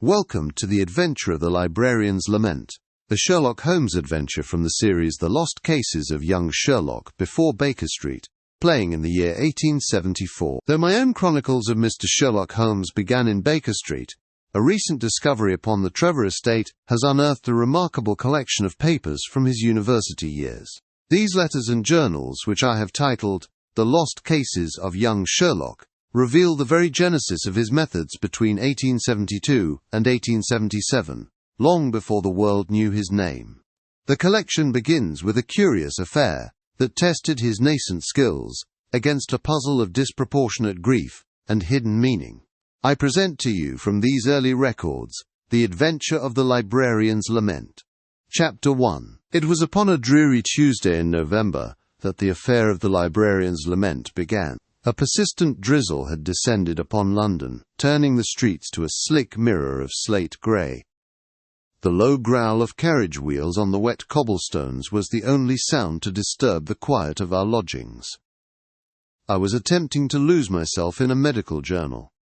Welcome to the adventure of the Librarian's Lament, the Sherlock Holmes adventure from the series The Lost Cases of Young Sherlock before Baker Street, playing in the year 1874. Though my own chronicles of Mr. Sherlock Holmes began in Baker Street, a recent discovery upon the Trevor estate has unearthed a remarkable collection of papers from his university years. These letters and journals, which I have titled The Lost Cases of Young Sherlock, reveal the very genesis of his methods between 1872 and 1877, long before the world knew his name. The collection begins with a curious affair that tested his nascent skills against a puzzle of disproportionate grief and hidden meaning. I present to you from these early records The Adventure of the Librarian's Lament. Chapter 1. It was upon a dreary Tuesday in November that the affair of the Librarian's Lament began. A persistent drizzle had descended upon London, turning the streets to a slick mirror of slate grey. The low growl of carriage wheels on the wet cobblestones was the only sound to disturb the quiet of our lodgings. I was attempting to lose myself in a medical journal.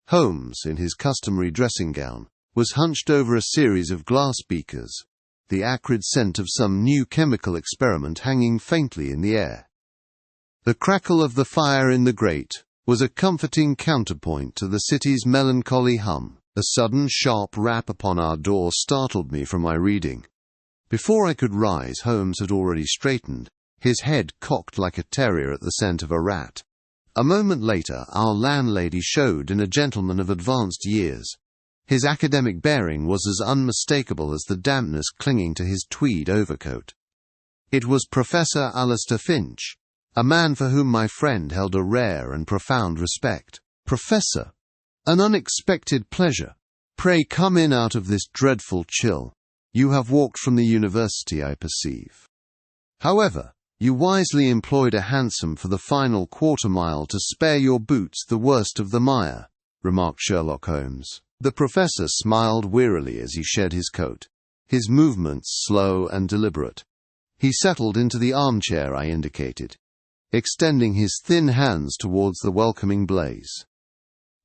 Holmes, in his customary dressing gown, was hunched over a series of glass beakers, the acrid scent of some new chemical experiment hanging faintly in the air. The crackle of the fire in the grate was a comforting counterpoint to the city's melancholy hum. A sudden sharp rap upon our door startled me from my reading. Before I could rise, Holmes had already straightened, his head cocked like a terrier at the scent of a rat. A moment later, our landlady showed in a gentleman of advanced years. His academic bearing was as unmistakable as the dampness clinging to his tweed overcoat. It was Professor Alistair Finch, a man for whom my friend held a rare and profound respect. "Professor, an unexpected pleasure. Pray come in out of this dreadful chill. You have walked from the university, I perceive. However, you wisely employed a hansom for the final quarter-mile to spare your boots the worst of the mire," remarked Sherlock Holmes. The professor smiled wearily as he shed his coat, his movements slow and deliberate. He settled into the armchair I indicated, extending his thin hands towards the welcoming blaze.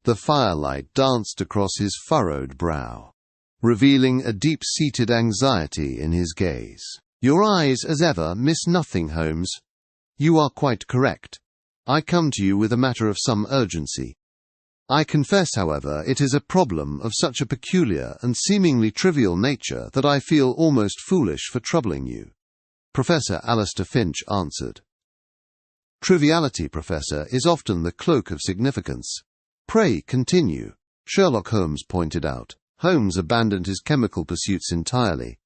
The firelight danced across his furrowed brow, revealing a deep-seated anxiety in his gaze. "Your eyes, as ever, miss nothing, Holmes. You are quite correct. I come to you with a matter of some urgency. I confess, however, it is a problem of such a peculiar and seemingly trivial nature that I feel almost foolish for troubling you," Professor Alistair Finch answered. "Triviality, Professor, is often the cloak of significance. Pray continue," Sherlock Holmes pointed out. Holmes abandoned his chemical pursuits entirely.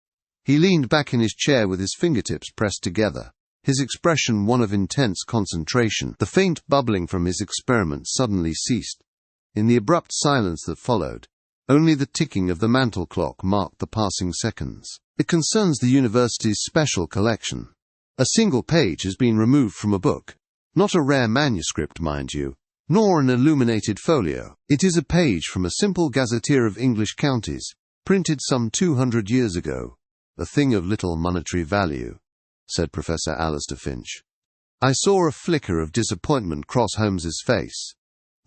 He leaned back in his chair with his fingertips pressed together, his expression one of intense concentration. The faint bubbling from his experiment suddenly ceased. In the abrupt silence that followed, only the ticking of the mantel clock marked the passing seconds. "It concerns the university's special collection. A single page has been removed from a book. Not a rare manuscript, mind you, nor an illuminated folio. It is a page from a simple gazetteer of English counties, printed some 200 years ago. A thing of little monetary value," said Professor Alistair Finch. I saw a flicker of disappointment cross Holmes's face.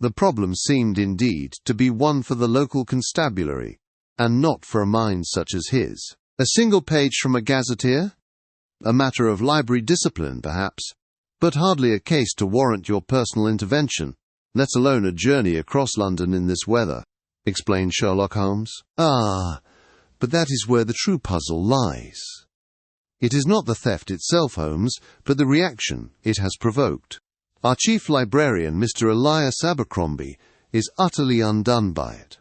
The problem seemed indeed to be one for the local constabulary, and not for a mind such as his. "A single page from a gazetteer? A matter of library discipline, perhaps, but hardly a case to warrant your personal intervention, let alone a journey across London in this weather," explained Sherlock Holmes. "Ah, but that is where the true puzzle lies. It is not the theft itself, Holmes, but the reaction it has provoked. Our chief librarian, Mr. Elias Abercrombie, is utterly undone by it.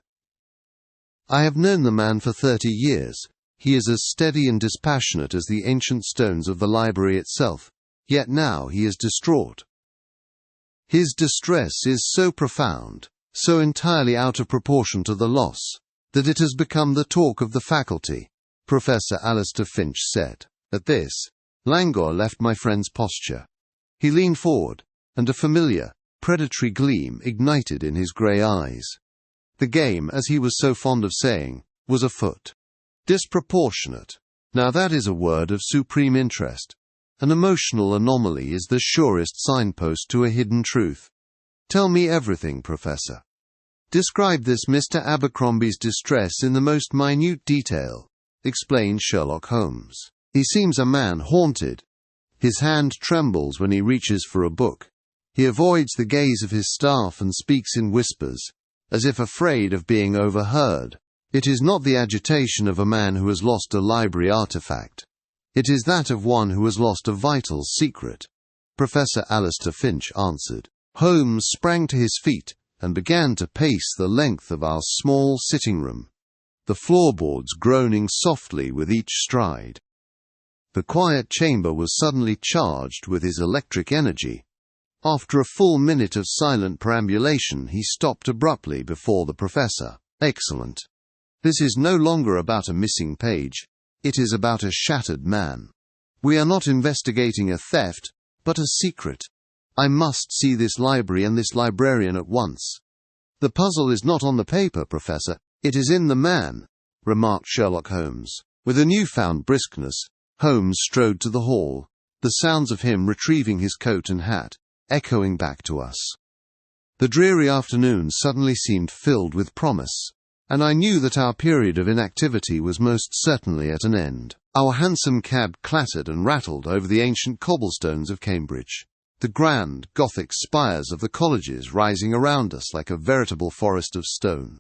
I have known the man for 30 years. He is as steady and dispassionate as the ancient stones of the library itself, yet now he is distraught. His distress is so profound, so entirely out of proportion to the loss, that it has become the talk of the faculty," Professor Alistair Finch said. At this, languor left my friend's posture. He leaned forward, and a familiar, predatory gleam ignited in his grey eyes. The game, as he was so fond of saying, was afoot. Disproportionate. Now that is a word of supreme interest. An emotional anomaly is the surest signpost to a hidden truth. Tell me everything, Professor. "Describe this Mr. Abercrombie's distress in the most minute detail," explained Sherlock Holmes. "He seems a man haunted. His hand trembles when he reaches for a book. He avoids the gaze of his staff and speaks in whispers, as if afraid of being overheard. It is not the agitation of a man who has lost a library artifact. It is that of one who has lost a vital secret," Professor Alistair Finch answered. Holmes sprang to his feet and began to pace the length of our small sitting room, the floorboards groaning softly with each stride. The quiet chamber was suddenly charged with his electric energy. After a full minute of silent perambulation, he stopped abruptly before the professor. "Excellent. This is no longer about a missing page. It is about a shattered man. We are not investigating a theft, but a secret. I must see this library and this librarian at once." "The puzzle is not on the paper, Professor. It is in the man," remarked Sherlock Holmes. With a newfound briskness, Holmes strode to the hall, the sounds of him retrieving his coat and hat echoing back to us. The dreary afternoon suddenly seemed filled with promise, and I knew that our period of inactivity was most certainly at an end. Our hansom cab clattered and rattled over the ancient cobblestones of Cambridge, the grand Gothic spires of the colleges rising around us like a veritable forest of stone.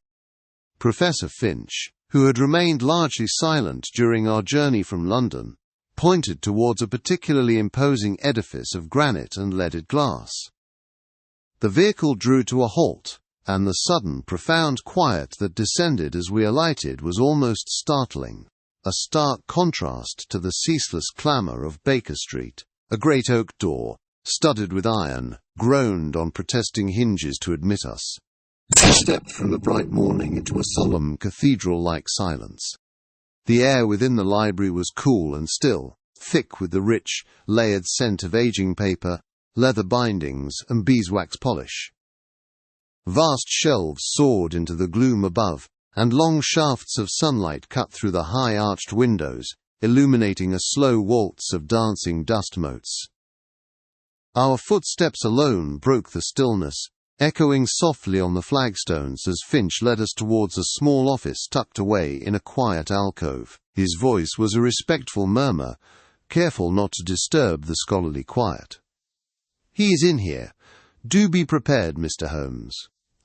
Professor Finch, who had remained largely silent during our journey from London, pointed towards a particularly imposing edifice of granite and leaded glass. The vehicle drew to a halt, and the sudden, profound quiet that descended as we alighted was almost startling, a stark contrast to the ceaseless clamour of Baker Street. A great oak door, studded with iron, groaned on protesting hinges to admit us. We stepped from the bright morning into a solemn cathedral-like silence. The air within the library was cool and still, thick with the rich, layered scent of aging paper, leather bindings, and beeswax polish. Vast shelves soared into the gloom above, and long shafts of sunlight cut through the high arched windows, illuminating a slow waltz of dancing dust motes. Our footsteps alone broke the stillness, echoing softly on the flagstones as Finch led us towards a small office tucked away in a quiet alcove. His voice was a respectful murmur, careful not to disturb the scholarly quiet. "He is in here. Do be prepared, Mr. Holmes.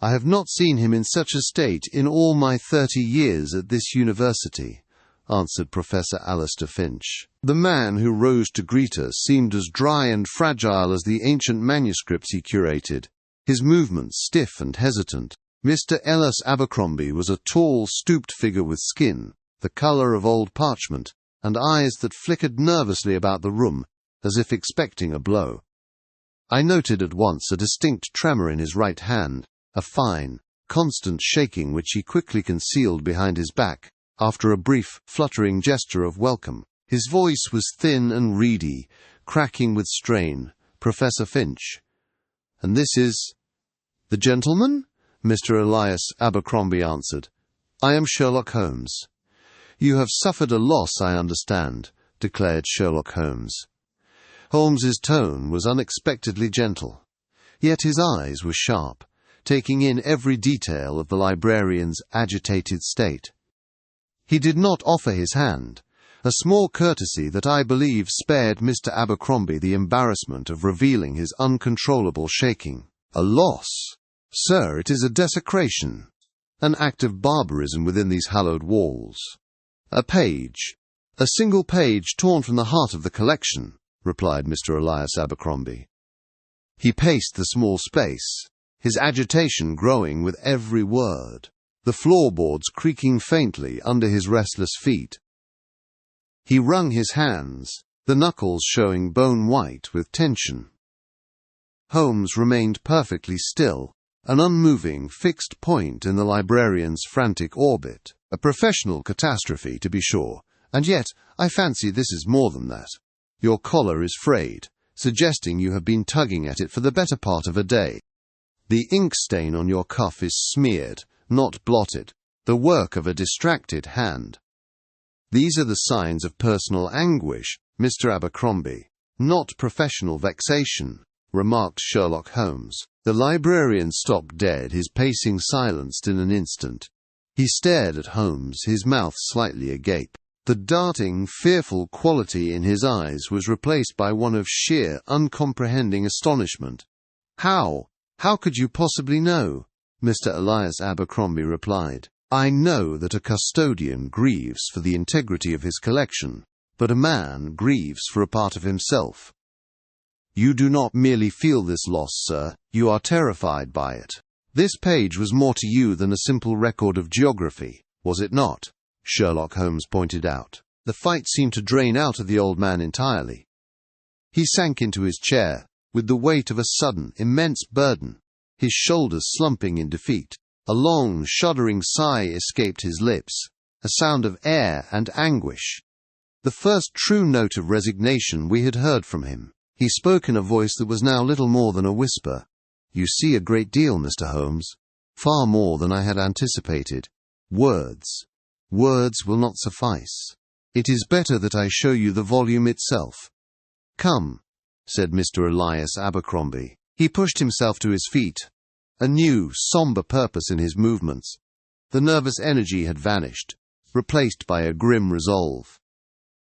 I have not seen him in such a state in all my 30 years at this university," answered Professor Alistair Finch. The man who rose to greet us seemed as dry and fragile as the ancient manuscripts he curated, his movements stiff and hesitant. Mr. Elias Abercrombie was a tall, stooped figure with skin, the colour of old parchment, and eyes that flickered nervously about the room, as if expecting a blow. I noted at once a distinct tremor in his right hand, a fine, constant shaking which he quickly concealed behind his back, after a brief, fluttering gesture of welcome. His voice was thin and reedy, cracking with strain. "Professor Finch. And this is—" "The gentleman?" Mr. Elias Abercrombie answered. "I am Sherlock Holmes." "You have suffered a loss, I understand," declared Sherlock Holmes. Holmes's tone was unexpectedly gentle, yet his eyes were sharp, taking in every detail of the librarian's agitated state. He did not offer his hand, a small courtesy that I believe spared Mr. Abercrombie the embarrassment of revealing his uncontrollable shaking. "A loss? Sir, it is a desecration, an act of barbarism within these hallowed walls. A page, a single page torn from the heart of the collection," replied Mr. Elias Abercrombie. He paced the small space, his agitation growing with every word, the floorboards creaking faintly under his restless feet. He wrung his hands, the knuckles showing bone-white with tension. Holmes remained perfectly still, an unmoving, fixed point in the librarian's frantic orbit. A professional catastrophe, to be sure, and yet I fancy this is more than that. Your collar is frayed, suggesting you have been tugging at it for the better part of a day. The ink stain on your cuff is smeared, not blotted, the work of a distracted hand. These are the signs of personal anguish, Mr. Abercrombie, not professional vexation," remarked Sherlock Holmes. The librarian stopped dead, his pacing silenced in an instant. He stared at Holmes, his mouth slightly agape. The darting, fearful quality in his eyes was replaced by one of sheer, uncomprehending astonishment. "How could you possibly know?" Mr. Elias Abercrombie replied. "I know that a custodian grieves for the integrity of his collection, but a man grieves for a part of himself. You do not merely feel this loss, sir, you are terrified by it. This page was more to you than a simple record of geography, was it not?" Sherlock Holmes pointed out. The fight seemed to drain out of the old man entirely. He sank into his chair, with the weight of a sudden, immense burden, his shoulders slumping in defeat. A long, shuddering sigh escaped his lips, a sound of air and anguish. The first true note of resignation we had heard from him. He spoke in a voice that was now little more than a whisper. "You see a great deal, Mr. Holmes. Far more than I had anticipated. Words will not suffice. It is better that I show you the volume itself." "Come," said Mr. Elias Abercrombie. He pushed himself to his feet, a new, sombre purpose in his movements. The nervous energy had vanished, replaced by a grim resolve.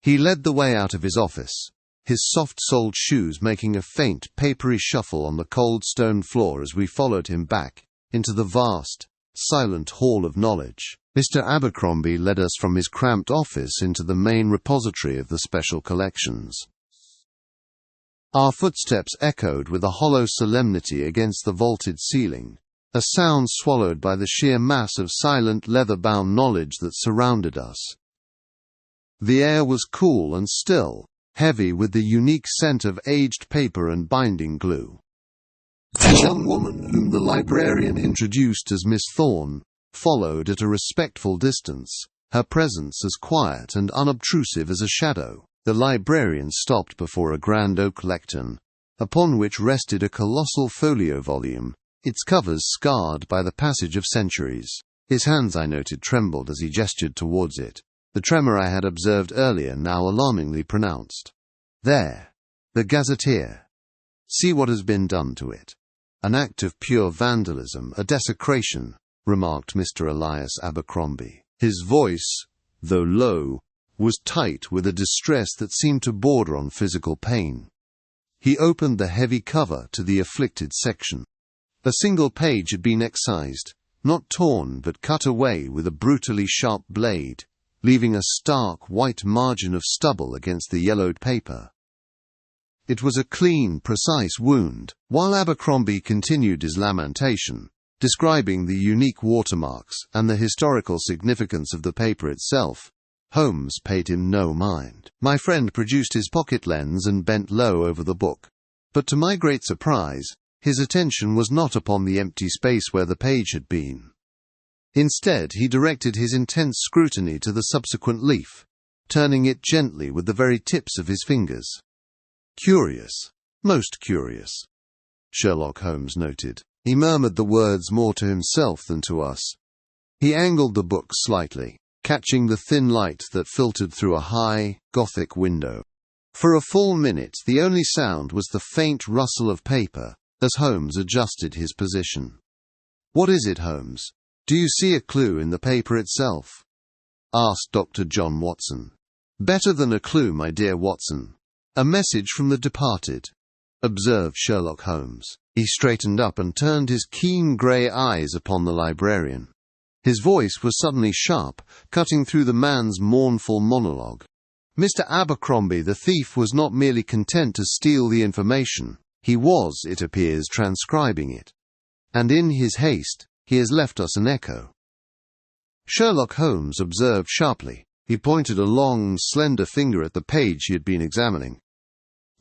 He led the way out of his office, his soft-soled shoes making a faint, papery shuffle on the cold stone floor as we followed him back into the vast, silent hall of knowledge. Mr. Abercrombie led us from his cramped office into the main repository of the special collections. Our footsteps echoed with a hollow solemnity against the vaulted ceiling, a sound swallowed by the sheer mass of silent leather-bound knowledge that surrounded us. The air was cool and still, heavy with the unique scent of aged paper and binding glue. The young woman whom the librarian introduced as Miss Thorne followed at a respectful distance, her presence as quiet and unobtrusive as a shadow. The librarian stopped before a grand oak lectern, upon which rested a colossal folio volume, its covers scarred by the passage of centuries. His hands, I noted, trembled as he gestured towards it, the tremor I had observed earlier now alarmingly pronounced. "There, the gazetteer. See what has been done to it. An act of pure vandalism, a desecration," remarked Mr. Elias Abercrombie. His voice, though low, was tight with a distress that seemed to border on physical pain. He opened the heavy cover to the afflicted section. A single page had been excised, not torn but cut away with a brutally sharp blade, leaving a stark white margin of stubble against the yellowed paper. It was a clean, precise wound. While Abercrombie continued his lamentation, describing the unique watermarks and the historical significance of the paper itself, Holmes paid him no mind. My friend produced his pocket lens and bent low over the book, but to my great surprise, his attention was not upon the empty space where the page had been. Instead, he directed his intense scrutiny to the subsequent leaf, turning it gently with the very tips of his fingers. "Curious, most curious," Sherlock Holmes noted. He murmured the words more to himself than to us. He angled the book slightly, catching the thin light that filtered through a high, Gothic window. For a full minute the only sound was the faint rustle of paper, as Holmes adjusted his position. "What is it, Holmes? Do you see a clue in the paper itself?" asked Dr. John Watson. "Better than a clue, my dear Watson. A message from the departed," observed Sherlock Holmes. He straightened up and turned his keen grey eyes upon the librarian. His voice was suddenly sharp, cutting through the man's mournful monologue. Mr. Abercrombie, the thief, was not merely content to steal the information, he was, it appears, transcribing it. And in his haste, he has left us an echo. Sherlock Holmes observed sharply. He pointed a long, slender finger at the page he had been examining.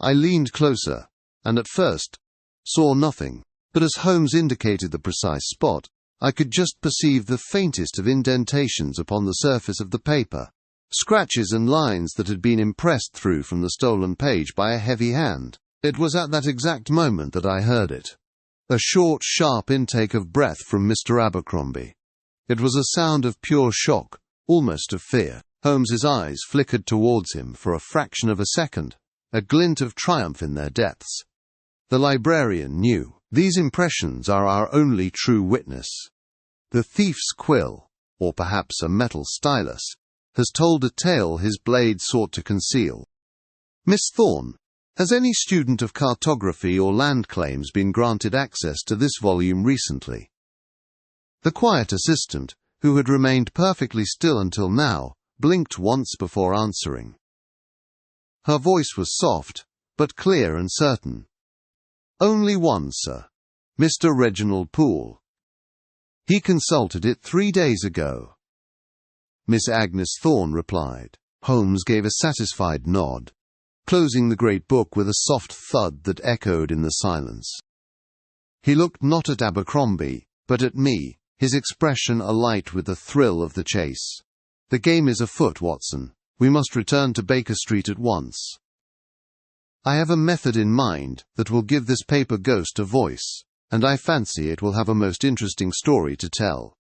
I leaned closer, and at first saw nothing, but as Holmes indicated the precise spot, I could just perceive the faintest of indentations upon the surface of the paper, scratches and lines that had been impressed through from the stolen page by a heavy hand. It was at that exact moment that I heard it. A short, sharp intake of breath from Mr. Abercrombie. It was a sound of pure shock, almost of fear. Holmes's eyes flickered towards him for a fraction of a second, a glint of triumph in their depths. The librarian knew. These impressions are our only true witness. The thief's quill, or perhaps a metal stylus, has told a tale his blade sought to conceal. Miss Thorne, has any student of cartography or land claims been granted access to this volume recently? The quiet assistant, who had remained perfectly still until now, blinked once before answering. Her voice was soft, but clear and certain. "Only one, sir. Mr. Reginald Poole. He consulted it 3 days ago." Miss Agnes Thorne replied. Holmes gave a satisfied nod, closing the great book with a soft thud that echoed in the silence. He looked not at Abercrombie, but at me, his expression alight with the thrill of the chase. "The game is afoot, Watson. We must return to Baker Street at once. I have a method in mind that will give this paper ghost a voice, and I fancy it will have a most interesting story to tell,"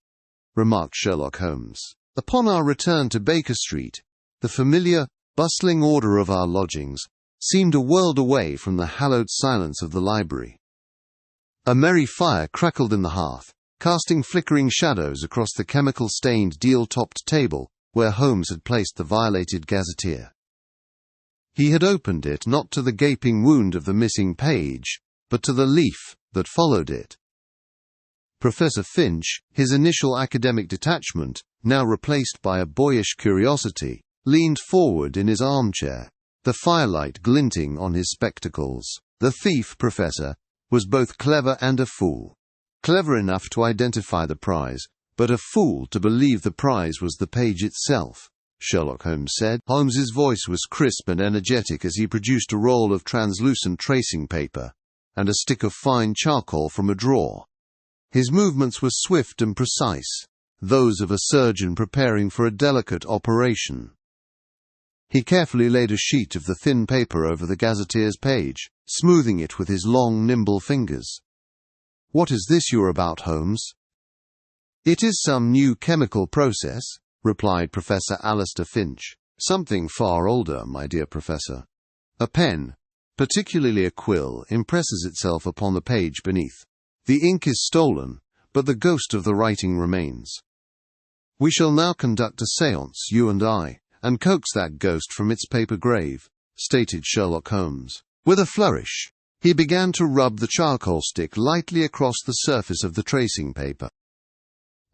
remarked Sherlock Holmes. Upon our return to Baker Street, the familiar, bustling order of our lodgings seemed a world away from the hallowed silence of the library. A merry fire crackled in the hearth, casting flickering shadows across the chemical-stained deal-topped table where Holmes had placed the violated gazetteer. He had opened it not to the gaping wound of the missing page, but to the leaf that followed it. Professor Finch, his initial academic detachment, now replaced by a boyish curiosity, leaned forward in his armchair, the firelight glinting on his spectacles. The thief, Professor, was both clever and a fool. Clever enough to identify the prize, but a fool to believe the prize was the page itself, Sherlock Holmes said. Holmes's voice was crisp and energetic as he produced a roll of translucent tracing paper and a stick of fine charcoal from a drawer. His movements were swift and precise, those of a surgeon preparing for a delicate operation. He carefully laid a sheet of the thin paper over the gazetteer's page, smoothing it with his long, nimble fingers. "What is this you're about, Holmes?" "It is some new chemical process," replied Professor Alistair Finch. "Something far older, my dear Professor. A pen, particularly a quill, impresses itself upon the page beneath. The ink is stolen, but the ghost of the writing remains. We shall now conduct a séance, you and I, and coax that ghost from its paper grave," stated Sherlock Holmes. With a flourish, he began to rub the charcoal stick lightly across the surface of the tracing paper.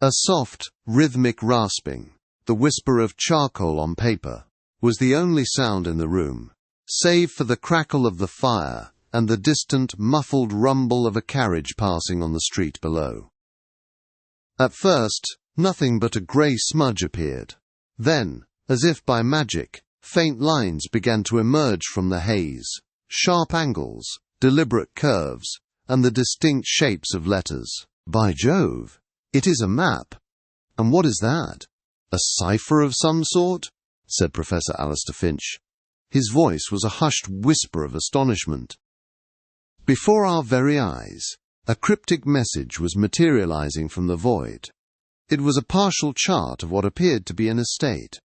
A soft, rhythmic rasping, the whisper of charcoal on paper, was the only sound in the room, save for the crackle of the fire and the distant, muffled rumble of a carriage passing on the street below. At first, nothing but a grey smudge appeared. Then, as if by magic, faint lines began to emerge from the haze, sharp angles, deliberate curves, and the distinct shapes of letters. "By Jove! It is a map. And what is that? A cipher of some sort?" said Professor Alistair Finch. His voice was a hushed whisper of astonishment. Before our very eyes, a cryptic message was materializing from the void. It was a partial chart of what appeared to be an estate.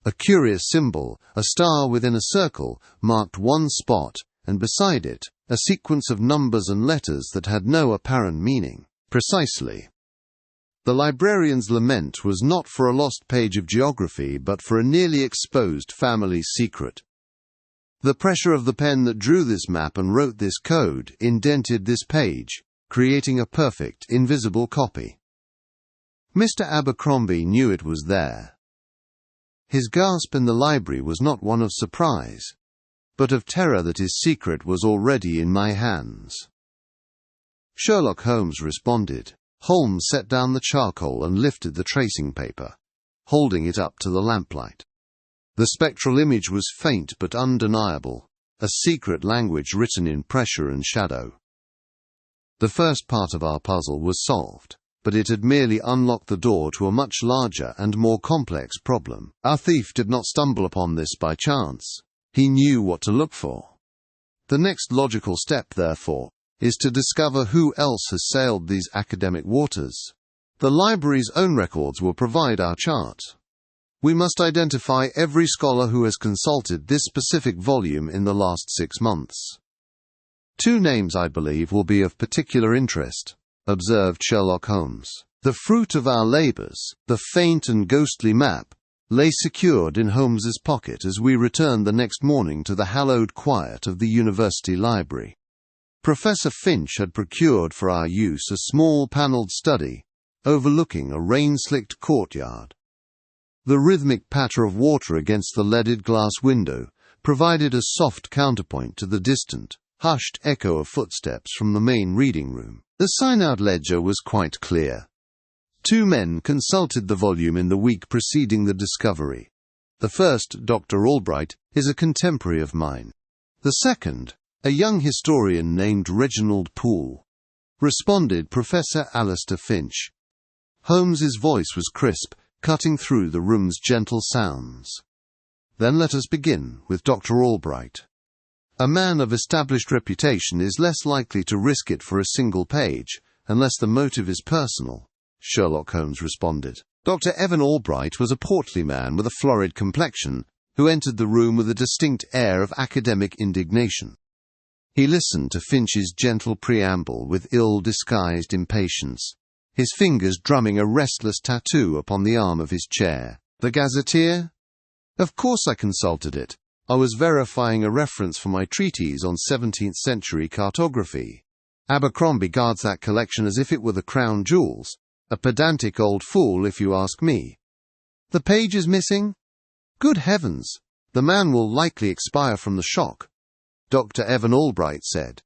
A curious symbol, a star within a circle, marked one spot, and beside it, a sequence of numbers and letters that had no apparent meaning. Precisely. The librarian's lament was not for a lost page of geography, but for a nearly exposed family secret. The pressure of the pen that drew this map and wrote this code indented this page, creating a perfect, invisible copy. Mr. Abercrombie knew it was there. His gasp in the library was not one of surprise, but of terror that his secret was already in my hands. Sherlock Holmes responded. Holmes set down the charcoal and lifted the tracing paper, holding it up to the lamplight. The spectral image was faint but undeniable, a secret language written in pressure and shadow. The first part of our puzzle was solved, but it had merely unlocked the door to a much larger and more complex problem. Our thief did not stumble upon this by chance. He knew what to look for. The next logical step, therefore, is to discover who else has sailed these academic waters. The library's own records will provide our chart. We must identify every scholar who has consulted this specific volume in the last 6 months. Two names, I believe, will be of particular interest," observed Sherlock Holmes. The fruit of our labours, the faint and ghostly map, lay secured in Holmes's pocket as we returned the next morning to the hallowed quiet of the university library. Professor Finch had procured for our use a small panelled study overlooking a rain-slicked courtyard. The rhythmic patter of water against the leaded glass window provided a soft counterpoint to the distant, hushed echo of footsteps from the main reading room. The sign-out ledger was quite clear. Two men consulted the volume in the week preceding the discovery. The first, Dr. Albright, is a contemporary of mine. The second, a young historian named Reginald Poole, responded Professor Alistair Finch. Holmes's voice was crisp, cutting through the room's gentle sounds. Then let us begin with Dr. Albright. A man of established reputation is less likely to risk it for a single page, unless the motive is personal, Sherlock Holmes responded. Dr. Evan Albright was a portly man with a florid complexion, who entered the room with a distinct air of academic indignation. He listened to Finch's gentle preamble with ill-disguised impatience, his fingers drumming a restless tattoo upon the arm of his chair. The gazetteer? Of course I consulted it. I was verifying a reference for my treatise on 17th-century cartography. Abercrombie guards that collection as if it were the crown jewels. A pedantic old fool, if you ask me. The page is missing? Good heavens! The man will likely expire from the shock, Dr. Evan Albright said.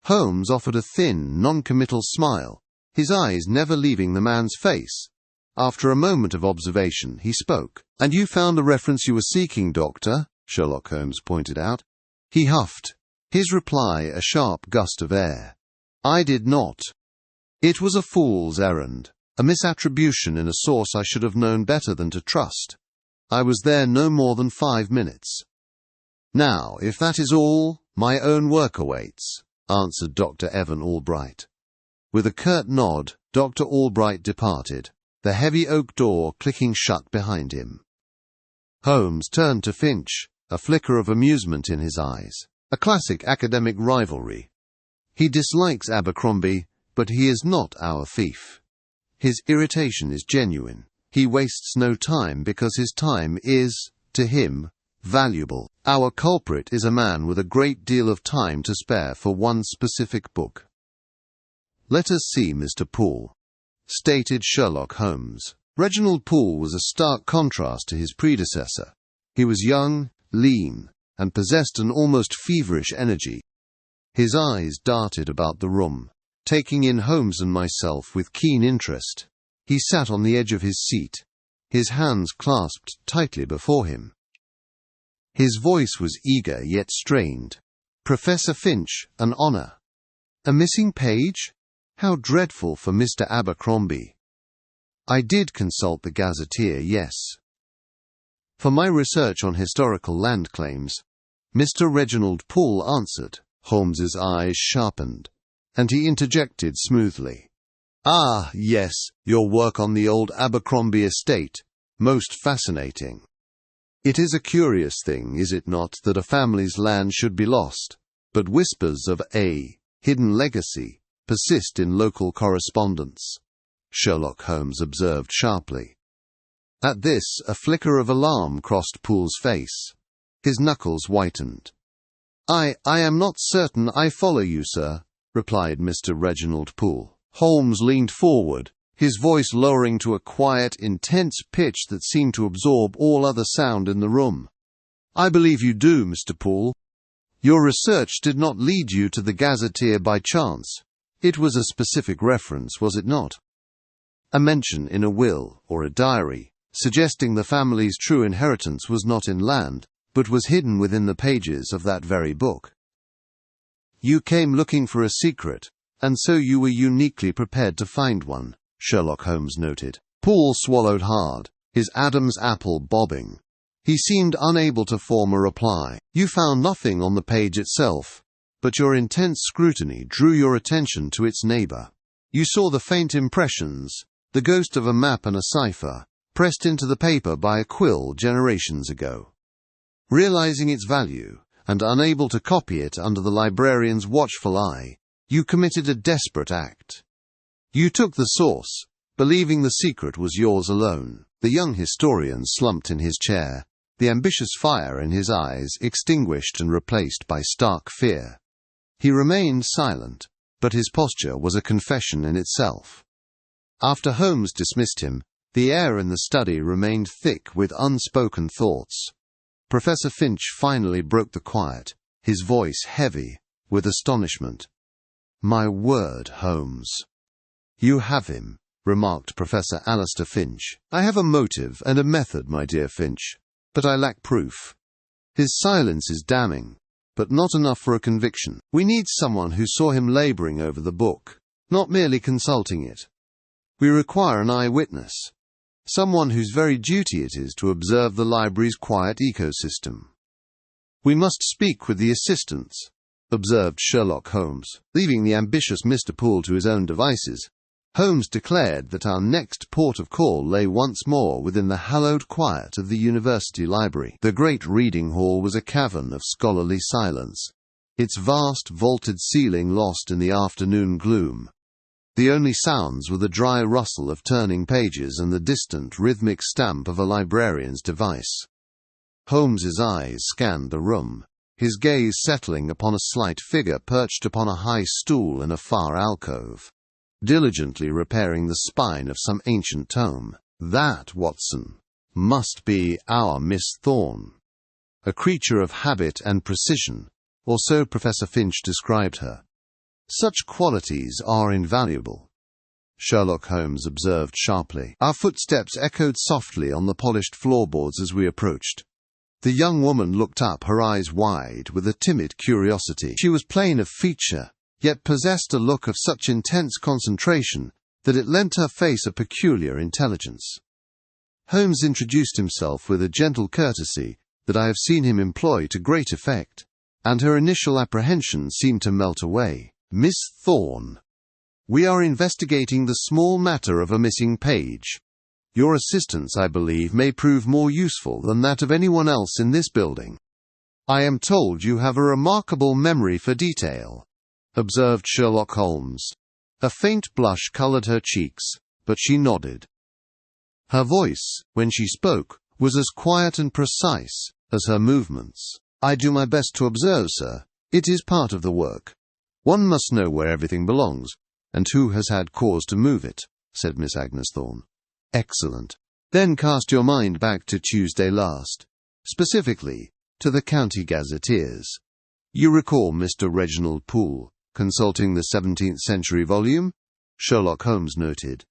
Holmes offered a thin, non-committal smile, his eyes never leaving the man's face. After a moment of observation, he spoke. "And you found the reference you were seeking, Doctor?" Sherlock Holmes pointed out. He huffed, his reply a sharp gust of air. "I did not. It was a fool's errand, a misattribution in a source I should have known better than to trust. I was there no more than 5 minutes." "Now, if that is all, my own work awaits," answered Dr. Evan Albright. With a curt nod, Dr. Albright departed, the heavy oak door clicking shut behind him. Holmes turned to Finch, a flicker of amusement in his eyes. A classic academic rivalry. He dislikes Abercrombie, but he is not our thief. His irritation is genuine. He wastes no time because his time is, to him, valuable. Our culprit is a man with a great deal of time to spare for one specific book. "Let us see Mr. Poole," stated Sherlock Holmes. Reginald Poole was a stark contrast to his predecessor. He was young, lean, and possessed an almost feverish energy. His eyes darted about the room, taking in Holmes and myself with keen interest. He sat on the edge of his seat, his hands clasped tightly before him. His voice was eager yet strained. "Professor Finch, an honour. A missing page? How dreadful for Mr. Abercrombie. I did consult the gazetteer, yes. For my research on historical land claims," Mr. Reginald Poole answered. Holmes's eyes sharpened, and he interjected smoothly. "Ah, yes, your work on the old Abercrombie estate. Most fascinating. It is a curious thing, is it not, that a family's land should be lost, but whispers of a hidden legacy persist in local correspondence," Sherlock Holmes observed sharply. At this, a flicker of alarm crossed Poole's face. His knuckles whitened. I am not certain I follow you, sir," replied Mr. Reginald Poole. Holmes leaned forward, his voice lowering to a quiet, intense pitch that seemed to absorb all other sound in the room. "I believe you do, Mr. Poole. Your research did not lead you to the gazetteer by chance. It was a specific reference, was it not? A mention in a will or a diary, suggesting the family's true inheritance was not in land, but was hidden within the pages of that very book. You came looking for a secret, and so you were uniquely prepared to find one," Sherlock Holmes noted. Poole swallowed hard, his Adam's apple bobbing. He seemed unable to form a reply. "You found nothing on the page itself, but your intense scrutiny drew your attention to its neighbour. You saw the faint impressions, the ghost of a map and a cipher, pressed into the paper by a quill generations ago. Realizing its value, and unable to copy it under the librarian's watchful eye, you committed a desperate act. You took the source, believing the secret was yours alone. The young historian slumped in his chair, the ambitious fire in his eyes extinguished and replaced by stark fear. He remained silent, but his posture was a confession in itself. After Holmes dismissed him, the air in the study remained thick with unspoken thoughts. Professor Finch finally broke the quiet, his voice heavy with astonishment. "My word, Holmes." "You have him," remarked Professor Alistair Finch. "I have a motive and a method, my dear Finch, but I lack proof. His silence is damning, but not enough for a conviction. We need someone who saw him laboring over the book, not merely consulting it. We require an eyewitness, someone whose very duty it is to observe the library's quiet ecosystem." "We must speak with the assistants," observed Sherlock Holmes. Leaving the ambitious Mr. Poole to his own devices, Holmes declared that our next port of call lay once more within the hallowed quiet of the university library. The great reading hall was a cavern of scholarly silence, its vast vaulted ceiling lost in the afternoon gloom. The only sounds were the dry rustle of turning pages and the distant rhythmic stamp of a librarian's device. Holmes's eyes scanned the room, his gaze settling upon a slight figure perched upon a high stool in a far alcove, diligently repairing the spine of some ancient tome. "That, Watson, must be our Miss Thorne. A creature of habit and precision, or so Professor Finch described her. Such qualities are invaluable," Sherlock Holmes observed sharply. Our footsteps echoed softly on the polished floorboards as we approached. The young woman looked up, her eyes wide with a timid curiosity. She was plain of feature, yet possessed a look of such intense concentration that it lent her face a peculiar intelligence. Holmes introduced himself with a gentle courtesy that I have seen him employ to great effect, and her initial apprehension seemed to melt away. "Miss Thorne, we are investigating the small matter of a missing page. Your assistance, I believe, may prove more useful than that of anyone else in this building. I am told you have a remarkable memory for detail," observed Sherlock Holmes. A faint blush coloured her cheeks, but she nodded. Her voice, when she spoke, was as quiet and precise as her movements. "I do my best to observe, sir. It is part of the work. One must know where everything belongs, and who has had cause to move it," said Miss Agnes Thorne. "Excellent. Then cast your mind back to Tuesday last, specifically to the county gazetteers. You recall Mr. Reginald Poole consulting the 17th century volume?" Sherlock Holmes noted.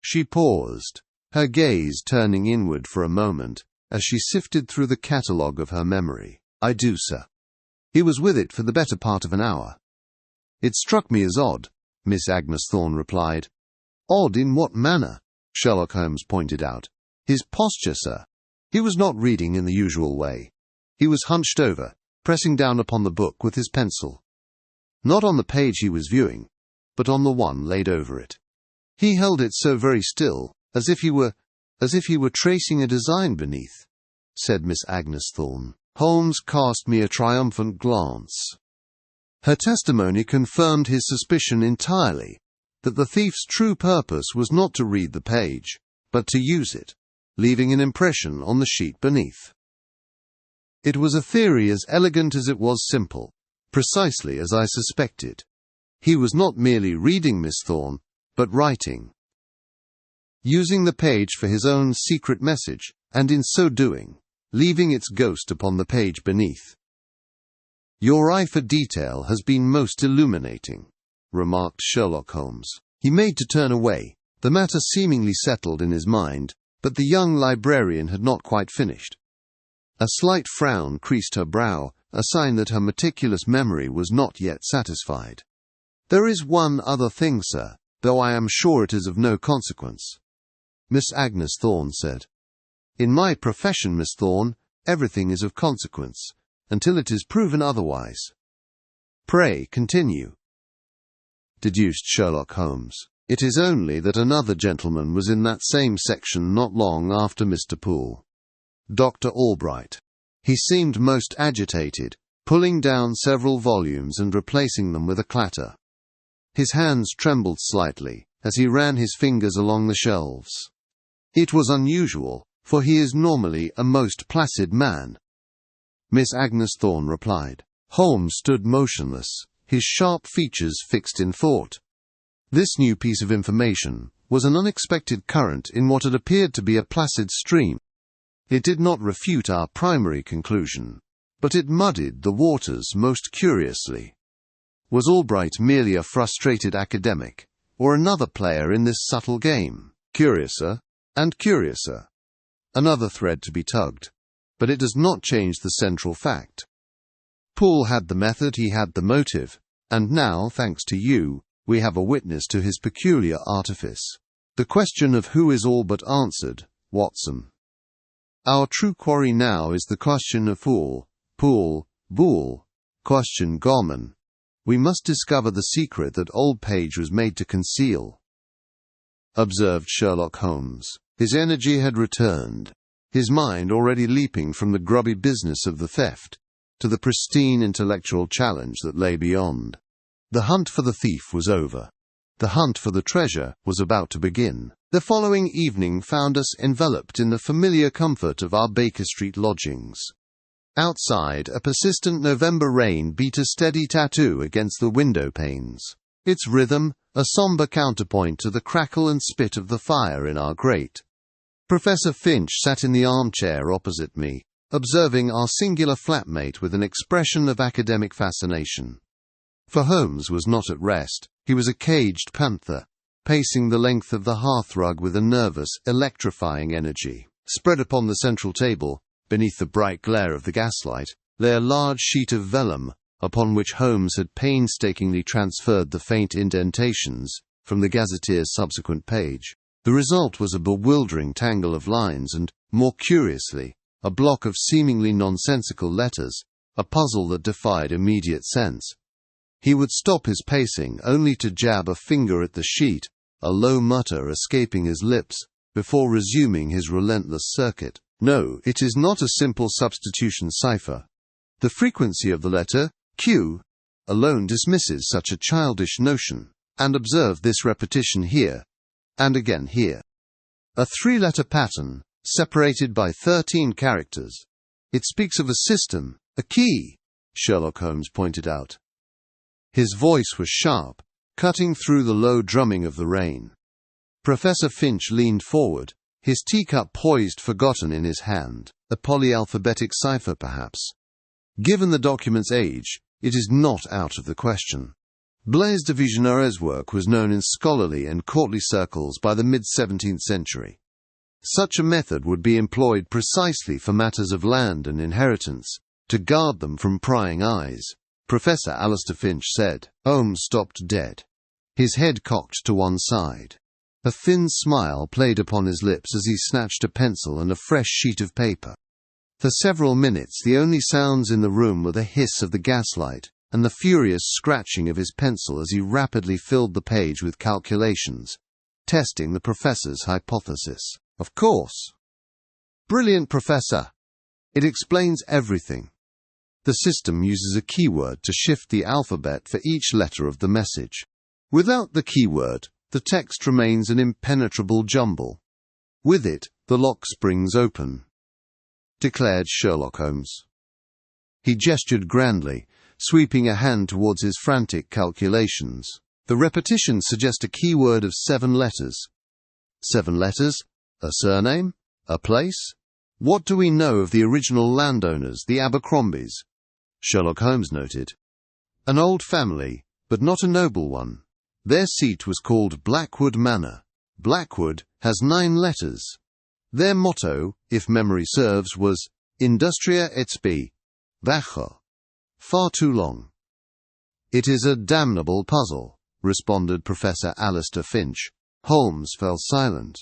She paused, her gaze turning inward for a moment as she sifted through the catalogue of her memory. "I do, sir. He was with it for the better part of an hour." "It struck me as odd," Miss Agnes Thorne replied. "Odd in what manner?" Sherlock Holmes pointed out. "His posture, sir. He was not reading in the usual way. He was hunched over, pressing down upon the book with his pencil. Not on the page he was viewing, but on the one laid over it. He held it so very still, as if he were tracing a design beneath," said Miss Agnes Thorne. Holmes cast me a triumphant glance. Her testimony confirmed his suspicion entirely that the thief's true purpose was not to read the page, but to use it, leaving an impression on the sheet beneath. It was a theory as elegant as it was simple, precisely as I suspected. He was not merely reading Miss Thorne, but writing, using the page for his own secret message, and in so doing, leaving its ghost upon the page beneath. "Your eye for detail has been most illuminating," remarked Sherlock Holmes. He made to turn away, the matter seemingly settled in his mind, but the young librarian had not quite finished. A slight frown creased her brow, a sign that her meticulous memory was not yet satisfied. "There is one other thing, sir, though I am sure it is of no consequence," Miss Agnes Thorne said. "In my profession, Miss Thorne, everything is of consequence, until it is proven otherwise." "Pray continue," deduced Sherlock Holmes. "It is only that another gentleman was in that same section not long after Mr. Poole. Dr. Albright. He seemed most agitated, pulling down several volumes and replacing them with a clatter. His hands trembled slightly as he ran his fingers along the shelves. It was unusual, for he is normally a most placid man. Miss Agnes Thorne replied. Holmes stood motionless, his sharp features fixed in thought. This new piece of information was an unexpected current in what had appeared to be a placid stream. It did not refute our primary conclusion, but it muddied the waters most curiously. Was Albright merely a frustrated academic, or another player in this subtle game? Curiouser and curiouser. Another thread to be tugged, but it does not change the central fact. Poole had the method, he had the motive, and now, thanks to you, we have a witness to his peculiar artifice. The question of who is all but answered, Watson. Our true quarry now is the question of Poole, Boole, question Gorman. We must discover the secret that old Page was made to conceal. Observed Sherlock Holmes. His energy had returned, his mind already leaping from the grubby business of the theft to the pristine intellectual challenge that lay beyond. The hunt for the thief was over. The hunt for the treasure was about to begin. The following evening found us enveloped in the familiar comfort of our Baker Street lodgings. Outside, a persistent November rain beat a steady tattoo against the window panes, its rhythm a sombre counterpoint to the crackle and spit of the fire in our grate. Professor Finch sat in the armchair opposite me, observing our singular flatmate with an expression of academic fascination. For Holmes was not at rest. He was a caged panther, pacing the length of the hearthrug with a nervous, electrifying energy. Spread upon the central table, beneath the bright glare of the gaslight, lay a large sheet of vellum, upon which Holmes had painstakingly transferred the faint indentations from the gazetteer's subsequent page. The result was a bewildering tangle of lines and, more curiously, a block of seemingly nonsensical letters, a puzzle that defied immediate sense. He would stop his pacing only to jab a finger at the sheet, a low mutter escaping his lips, before resuming his relentless circuit. No, it is not a simple substitution cipher. The frequency of the letter Q alone dismisses such a childish notion, and observe this repetition here, and again here. A three-letter pattern, separated by 13 characters. It speaks of a system, a key, Sherlock Holmes pointed out. His voice was sharp, cutting through the low drumming of the rain. Professor Finch leaned forward, his teacup poised forgotten in his hand. A polyalphabetic cipher, perhaps. Given the document's age, it is not out of the question. Blaise de Vigenère's work was known in scholarly and courtly circles by the mid-17th century. Such a method would be employed precisely for matters of land and inheritance, to guard them from prying eyes. Professor Alistair Finch said. Holmes stopped dead, his head cocked to one side. A thin smile played upon his lips as he snatched a pencil and a fresh sheet of paper. For several minutes the only sounds in the room were the hiss of the gaslight and the furious scratching of his pencil as he rapidly filled the page with calculations, testing the professor's hypothesis. Of course. Brilliant, Professor. It explains everything. The system uses a keyword to shift the alphabet for each letter of the message. Without the keyword, the text remains an impenetrable jumble. With it, the lock springs open, declared Sherlock Holmes. He gestured grandly, sweeping a hand towards his frantic calculations. The repetitions suggest a keyword of 7 letters. 7 letters? A surname? A place? What do we know of the original landowners, the Abercrombies? Sherlock Holmes noted. An old family, but not a noble one. Their seat was called Blackwood Manor. Blackwood has 9 letters. Their motto, if memory serves, was Industria et spe. Vacher. Far too long. It is a damnable puzzle, responded Professor Alistair Finch. Holmes fell silent.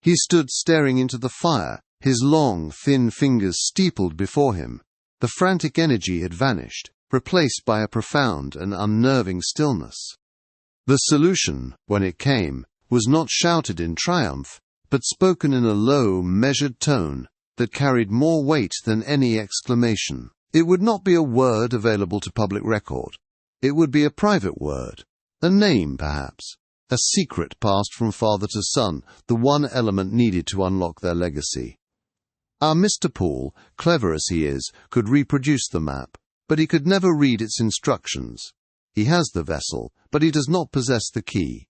He stood staring into the fire, his long, thin fingers steepled before him. The frantic energy had vanished, replaced by a profound and unnerving stillness. The solution, when it came, was not shouted in triumph, but spoken in a low, measured tone that carried more weight than any exclamation. It would not be a word available to public record. It would be a private word. A name, perhaps. A secret passed from father to son, the one element needed to unlock their legacy. Our Mr. Poole, clever as he is, could reproduce the map, but he could never read its instructions. He has the vessel, but he does not possess the key.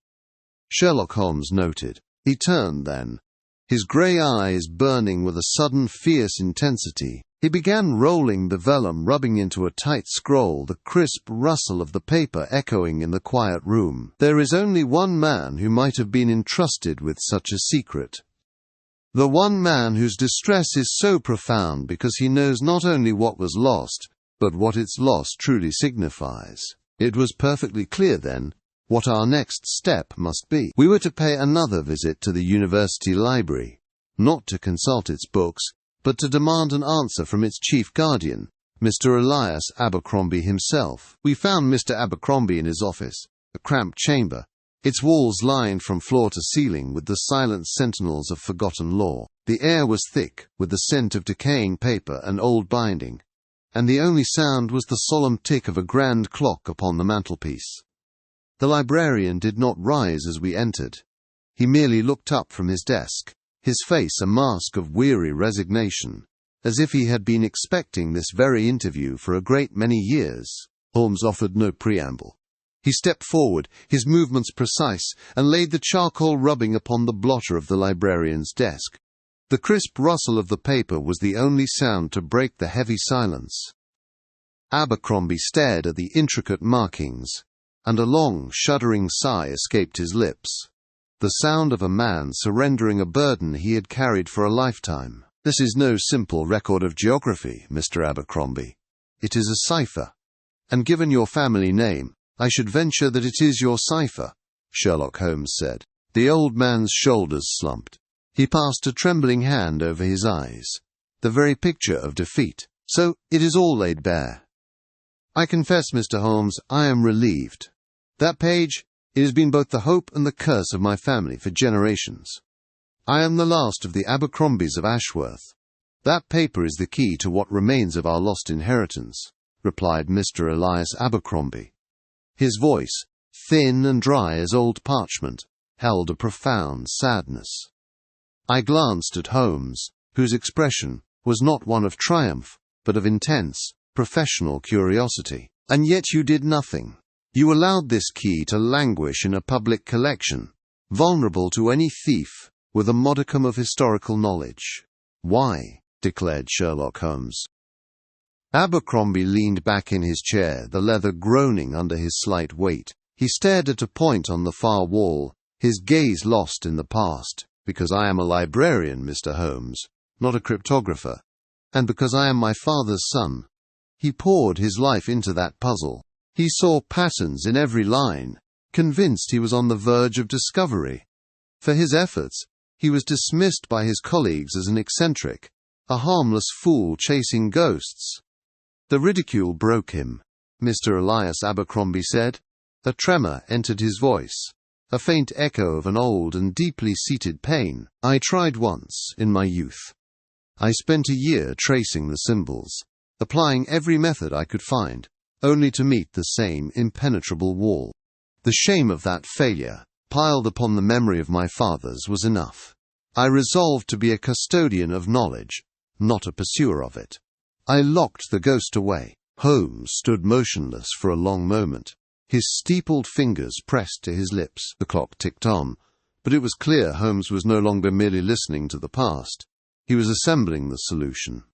Sherlock Holmes noted. He turned then, his grey eyes burning with a sudden fierce intensity. He began rolling the vellum, rubbing into a tight scroll, the crisp rustle of the paper echoing in the quiet room. There is only one man who might have been entrusted with such a secret. The one man whose distress is so profound because he knows not only what was lost, but what its loss truly signifies. It was perfectly clear then what our next step must be. We were to pay another visit to the university library, not to consult its books, but to demand an answer from its chief guardian, Mr. Elias Abercrombie himself. We found Mr. Abercrombie in his office, a cramped chamber, its walls lined from floor to ceiling with the silent sentinels of forgotten lore. The air was thick with the scent of decaying paper and old binding, and the only sound was the solemn tick of a grand clock upon the mantelpiece. The librarian did not rise as we entered. He merely looked up from his desk, his face a mask of weary resignation, as if he had been expecting this very interview for a great many years. Holmes offered no preamble. He stepped forward, his movements precise, and laid the charcoal rubbing upon the blotter of the librarian's desk. The crisp rustle of the paper was the only sound to break the heavy silence. Abercrombie stared at the intricate markings, and a long, shuddering sigh escaped his lips. The sound of a man surrendering a burden he had carried for a lifetime. This is no simple record of geography, Mr. Abercrombie. It is a cipher. And given your family name, I should venture that it is your cipher, Sherlock Holmes said. The old man's shoulders slumped. He passed a trembling hand over his eyes. The very picture of defeat. So, it is all laid bare. I confess, Mr. Holmes, I am relieved. That page, it has been both the hope and the curse of my family for generations. I am the last of the Abercrombies of Ashworth. That paper is the key to what remains of our lost inheritance, replied Mr. Elias Abercrombie. His voice, thin and dry as old parchment, held a profound sadness. I glanced at Holmes, whose expression was not one of triumph, but of intense, professional curiosity. And yet you did nothing. You allowed this key to languish in a public collection, vulnerable to any thief with a modicum of historical knowledge. Why? Declared Sherlock Holmes. Abercrombie leaned back in his chair, the leather groaning under his slight weight. He stared at a point on the far wall, his gaze lost in the past. Because I am a librarian, Mr. Holmes, not a cryptographer, and because I am my father's son. He poured his life into that puzzle. He saw patterns in every line, convinced he was on the verge of discovery. For his efforts, he was dismissed by his colleagues as an eccentric, a harmless fool chasing ghosts. The ridicule broke him, Mr. Elias Abercrombie said. A tremor entered his voice, a faint echo of an old and deeply seated pain. I tried once, in my youth. I spent a year tracing the symbols, applying every method I could find, only to meet the same impenetrable wall. The shame of that failure, piled upon the memory of my fathers, was enough. I resolved to be a custodian of knowledge, not a pursuer of it. I locked the ghost away. Holmes stood motionless for a long moment, his steepled fingers pressed to his lips. The clock ticked on, but it was clear Holmes was no longer merely listening to the past. He was assembling the solution.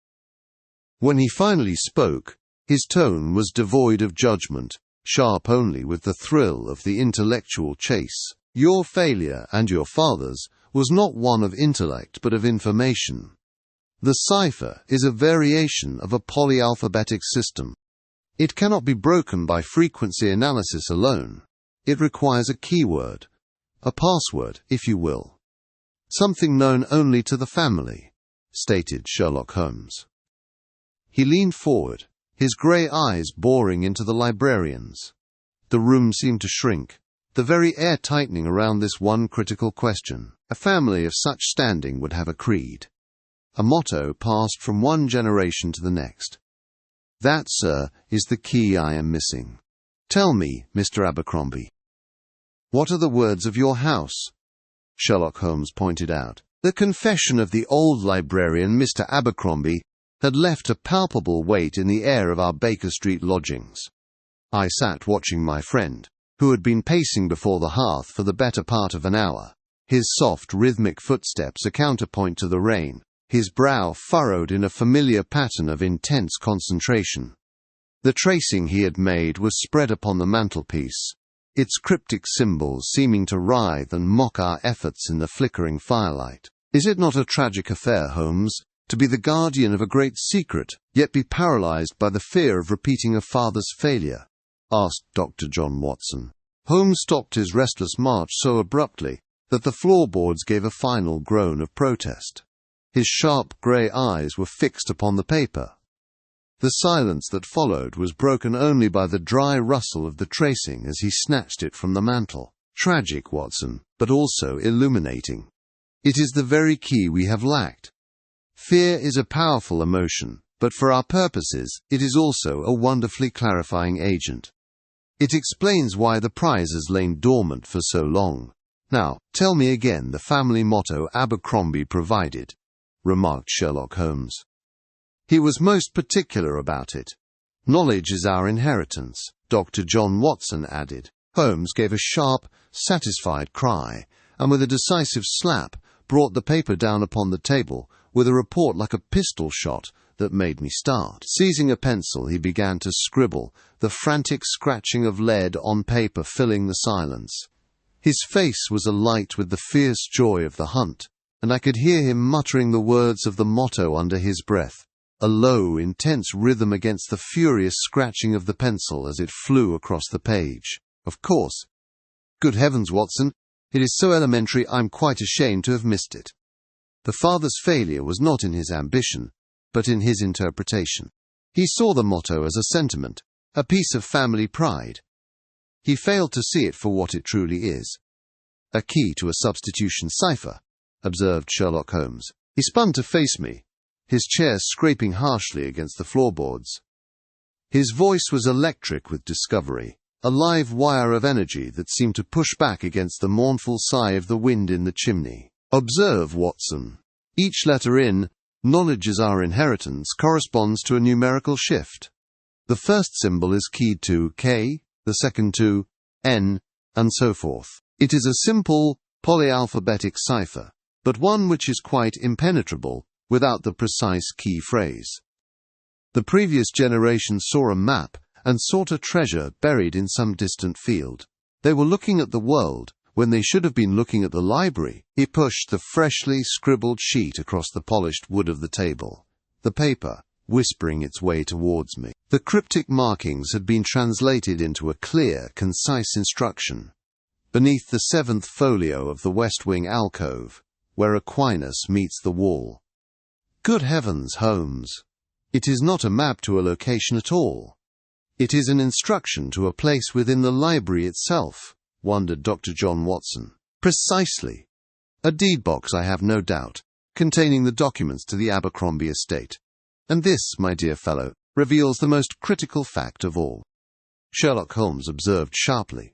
When he finally spoke, his tone was devoid of judgment, sharp only with the thrill of the intellectual chase. Your failure, and your father's, was not one of intellect but of information. The cipher is a variation of a polyalphabetic system. It cannot be broken by frequency analysis alone. It requires a keyword, a password, if you will. Something known only to the family, stated Sherlock Holmes. He leaned forward, his grey eyes boring into the librarian's. The room seemed to shrink, the very air tightening around this one critical question. A family of such standing would have a creed. A motto passed from one generation to the next. That, sir, is the key I am missing. Tell me, Mr. Abercrombie. What are the words of your house? Sherlock Holmes pointed out. The confession of the old librarian, Mr. Abercrombie, had left a palpable weight in the air of our Baker Street lodgings. I sat watching my friend, who had been pacing before the hearth for the better part of an hour, his soft, rhythmic footsteps a counterpoint to the rain, his brow furrowed in a familiar pattern of intense concentration. The tracing he had made was spread upon the mantelpiece, its cryptic symbols seeming to writhe and mock our efforts in the flickering firelight. Is it not a tragic affair, Holmes, to be the guardian of a great secret, yet be paralyzed by the fear of repeating a father's failure? Asked Dr. John Watson. Holmes stopped his restless march so abruptly that the floorboards gave a final groan of protest. His sharp grey eyes were fixed upon the paper. The silence that followed was broken only by the dry rustle of the tracing as he snatched it from the mantel. Tragic, Watson, but also illuminating. It is the very key we have lacked. Fear is a powerful emotion, but for our purposes, it is also a wonderfully clarifying agent. It explains why the prize has lain dormant for so long. Now, tell me again the family motto Abercrombie provided, remarked Sherlock Holmes. He was most particular about it. Knowledge is our inheritance, Dr. John Watson added. Holmes gave a sharp, satisfied cry, and with a decisive slap, brought the paper down upon the table, with a report like a pistol shot that made me start. Seizing a pencil, he began to scribble, the frantic scratching of lead on paper filling the silence. His face was alight with the fierce joy of the hunt, and I could hear him muttering the words of the motto under his breath, a low, intense rhythm against the furious scratching of the pencil as it flew across the page. Of course. Good heavens, Watson, it is so elementary I'm quite ashamed to have missed it. The father's failure was not in his ambition, but in his interpretation. He saw the motto as a sentiment, a piece of family pride. He failed to see it for what it truly is. A key to a substitution cipher, observed Sherlock Holmes. He spun to face me, his chair scraping harshly against the floorboards. His voice was electric with discovery, a live wire of energy that seemed to push back against the mournful sigh of the wind in the chimney. Observe, Watson. Each letter in "Knowledge is our inheritance" corresponds to a numerical shift. The first symbol is keyed to K, the second to N, and so forth. It is a simple, polyalphabetic cipher, but one which is quite impenetrable without the precise key phrase. The previous generation saw a map and sought a treasure buried in some distant field. They were looking at the world when they should have been looking at the library. He pushed the freshly scribbled sheet across the polished wood of the table, the paper whispering its way towards me. The cryptic markings had been translated into a clear, concise instruction. Beneath the 7th folio of the West Wing alcove, where Aquinas meets the wall. Good heavens, Holmes! It is not a map to a location at all. It is an instruction to a place within the library itself, wondered Dr. John Watson. Precisely. A deed box, I have no doubt, containing the documents to the Abercrombie estate. And this, my dear fellow, reveals the most critical fact of all, Sherlock Holmes observed sharply.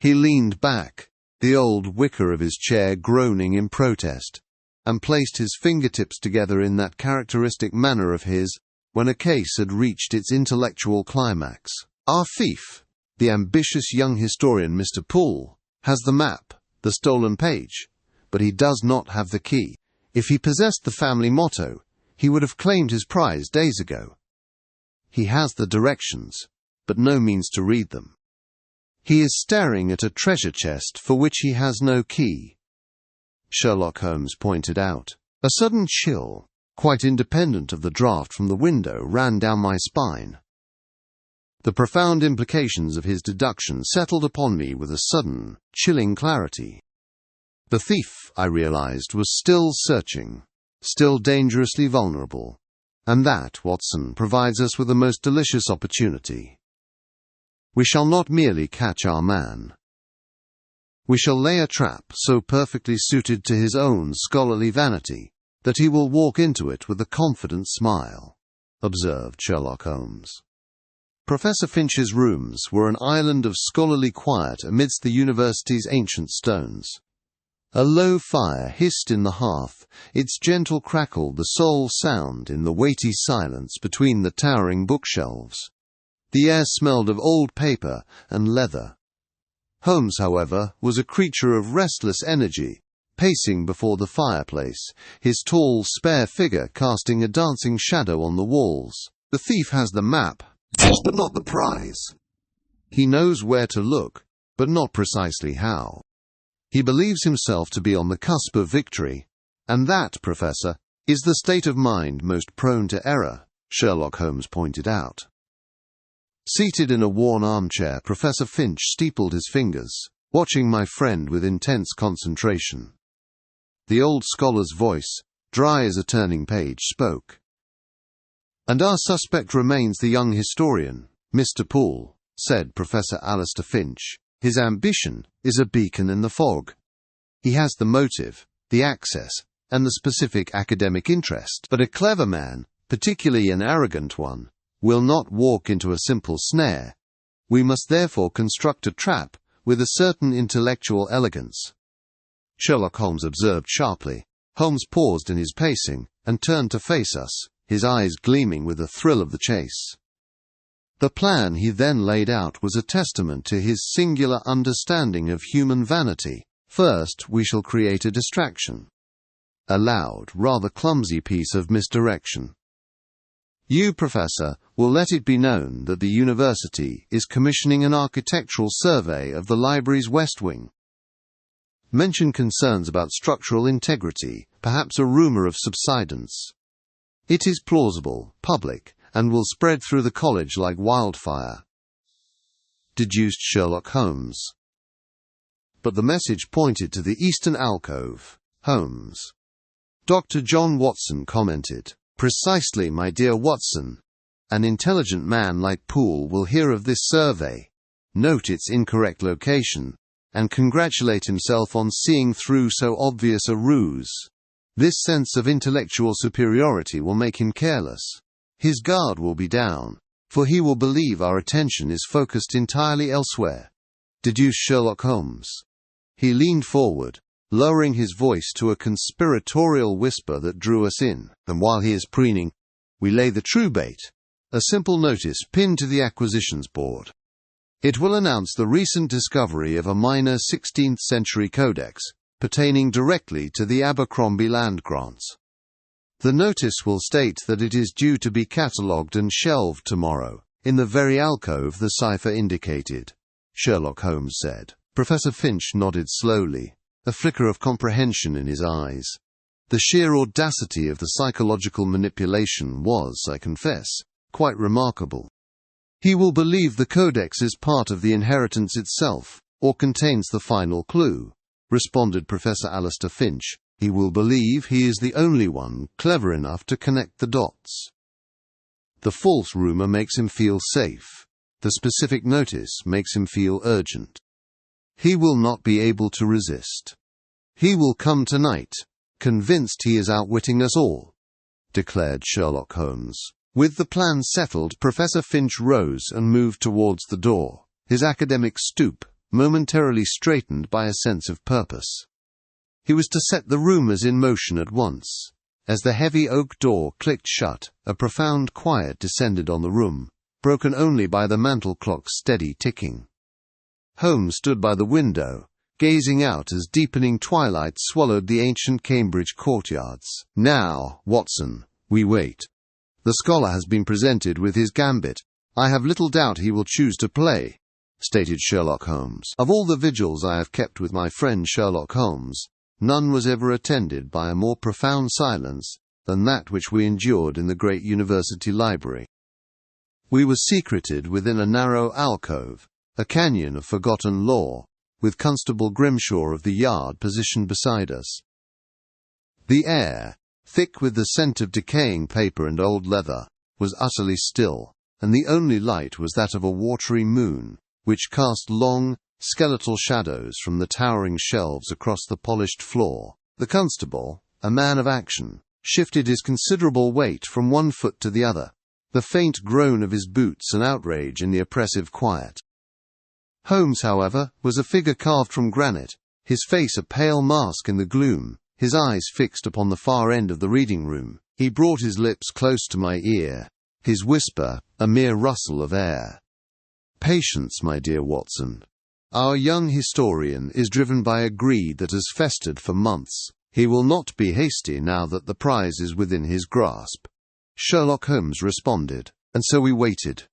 He leaned back, the old wicker of his chair groaning in protest, and placed his fingertips together in that characteristic manner of his when a case had reached its intellectual climax. Our thief, the ambitious young historian Mr. Poole, has the map, the stolen page, but he does not have the key. If he possessed the family motto, he would have claimed his prize days ago. He has the directions, but no means to read them. He is staring at a treasure chest for which he has no key, Sherlock Holmes pointed out. A sudden chill, quite independent of the draught from the window, ran down my spine. The profound implications of his deduction settled upon me with a sudden, chilling clarity. The thief, I realized, was still searching, still dangerously vulnerable, and that, Watson, provides us with a most delicious opportunity. We shall not merely catch our man. We shall lay a trap so perfectly suited to his own scholarly vanity that he will walk into it with a confident smile, observed Sherlock Holmes. Professor Finch's rooms were an island of scholarly quiet amidst the university's ancient stones. A low fire hissed in the hearth, its gentle crackle the sole sound in the weighty silence between the towering bookshelves. The air smelled of old paper and leather. Holmes, however, was a creature of restless energy, pacing before the fireplace, his tall, spare figure casting a dancing shadow on the walls. The thief has the map, but not the prize. He knows where to look, but not precisely how. He believes himself to be on the cusp of victory, and that, Professor, is the state of mind most prone to error, Sherlock Holmes pointed out. Seated in a worn armchair, Professor Finch steepled his fingers, watching my friend with intense concentration. The old scholar's voice, dry as a turning page, spoke. "And our suspect remains the young historian, Mr. Poole," said Professor Alistair Finch. "His ambition is a beacon in the fog. He has the motive, the access, and the specific academic interest. But a clever man, particularly an arrogant one, will not walk into a simple snare. We must therefore construct a trap with a certain intellectual elegance." Sherlock Holmes observed sharply. Holmes paused in his pacing and turned to face us, his eyes gleaming with the thrill of the chase. The plan he then laid out was a testament to his singular understanding of human vanity. First, we shall create a distraction. A loud, rather clumsy piece of misdirection. You, Professor, will let it be known that the university is commissioning an architectural survey of the library's west wing. Mention concerns about structural integrity, perhaps a rumor of subsidence. It is plausible, public, and will spread through the college like wildfire," deduced Sherlock Holmes. But the message pointed to the eastern alcove. Holmes. Dr. John Watson commented, "Precisely, my dear Watson. An intelligent man like Poole will hear of this survey, note its incorrect location, and congratulate himself on seeing through so obvious a ruse. This sense of intellectual superiority will make him careless. His guard will be down, for he will believe our attention is focused entirely elsewhere," deduced Sherlock Holmes. He leaned forward, lowering his voice to a conspiratorial whisper that drew us in. "And while he is preening, we lay the true bait, a simple notice pinned to the acquisitions board. It will announce the recent discovery of a minor 16th-century codex pertaining directly to the Abercrombie land grants. The notice will state that it is due to be catalogued and shelved tomorrow, in the very alcove the cipher indicated," Sherlock Holmes said. Professor Finch nodded slowly, a flicker of comprehension in his eyes. The sheer audacity of the psychological manipulation was, I confess, quite remarkable. "He will believe the codex is part of the inheritance itself, or contains the final clue," responded Professor Alistair Finch. "He will believe he is the only one clever enough to connect the dots. The false rumor makes him feel safe. The specific notice makes him feel urgent. He will not be able to resist. He will come tonight, convinced he is outwitting us all," declared Sherlock Holmes. With the plan settled, Professor Finch rose and moved towards the door, his academic stoop momentarily straightened by a sense of purpose. He was to set the rumors in motion at once. As the heavy oak door clicked shut, a profound quiet descended on the room, broken only by the mantel clock's steady ticking. Holmes stood by the window, gazing out as deepening twilight swallowed the ancient Cambridge courtyards. "Now, Watson, we wait. The scholar has been presented with his gambit. I have little doubt he will choose to play," stated Sherlock Holmes. "Of all the vigils I have kept with my friend Sherlock Holmes, none was ever attended by a more profound silence than that which we endured in the great university library. We were secreted within a narrow alcove, a canyon of forgotten lore, with Constable Grimshaw of the Yard positioned beside us. The air, thick with the scent of decaying paper and old leather, was utterly still, and the only light was that of a watery moon, which cast long, skeletal shadows from the towering shelves across the polished floor. The constable, a man of action, shifted his considerable weight from one foot to the other, the faint groan of his boots and outrage in the oppressive quiet. Holmes, however, was a figure carved from granite, his face a pale mask in the gloom, his eyes fixed upon the far end of the reading room. He brought his lips close to my ear, his whisper a mere rustle of air. "Patience, my dear Watson. Our young historian is driven by a greed that has festered for months. He will not be hasty now that the prize is within his grasp." Sherlock Holmes responded, and so we waited.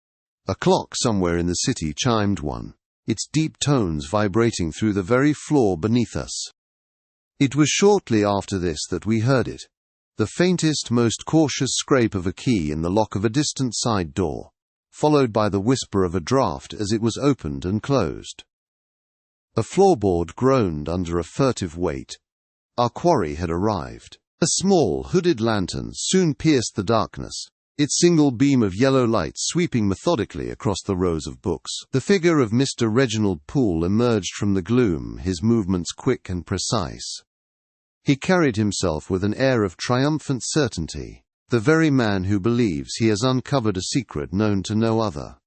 A clock somewhere in the city chimed one, its deep tones vibrating through the very floor beneath us. It was shortly after this that we heard it, the faintest, most cautious scrape of a key in the lock of a distant side door, followed by the whisper of a draught as it was opened and closed. A floorboard groaned under a furtive weight. Our quarry had arrived. A small, hooded lantern soon pierced the darkness, its single beam of yellow light sweeping methodically across the rows of books. The figure of Mr. Reginald Poole emerged from the gloom, his movements quick and precise. He carried himself with an air of triumphant certainty, the very man who believes he has uncovered a secret known to no other.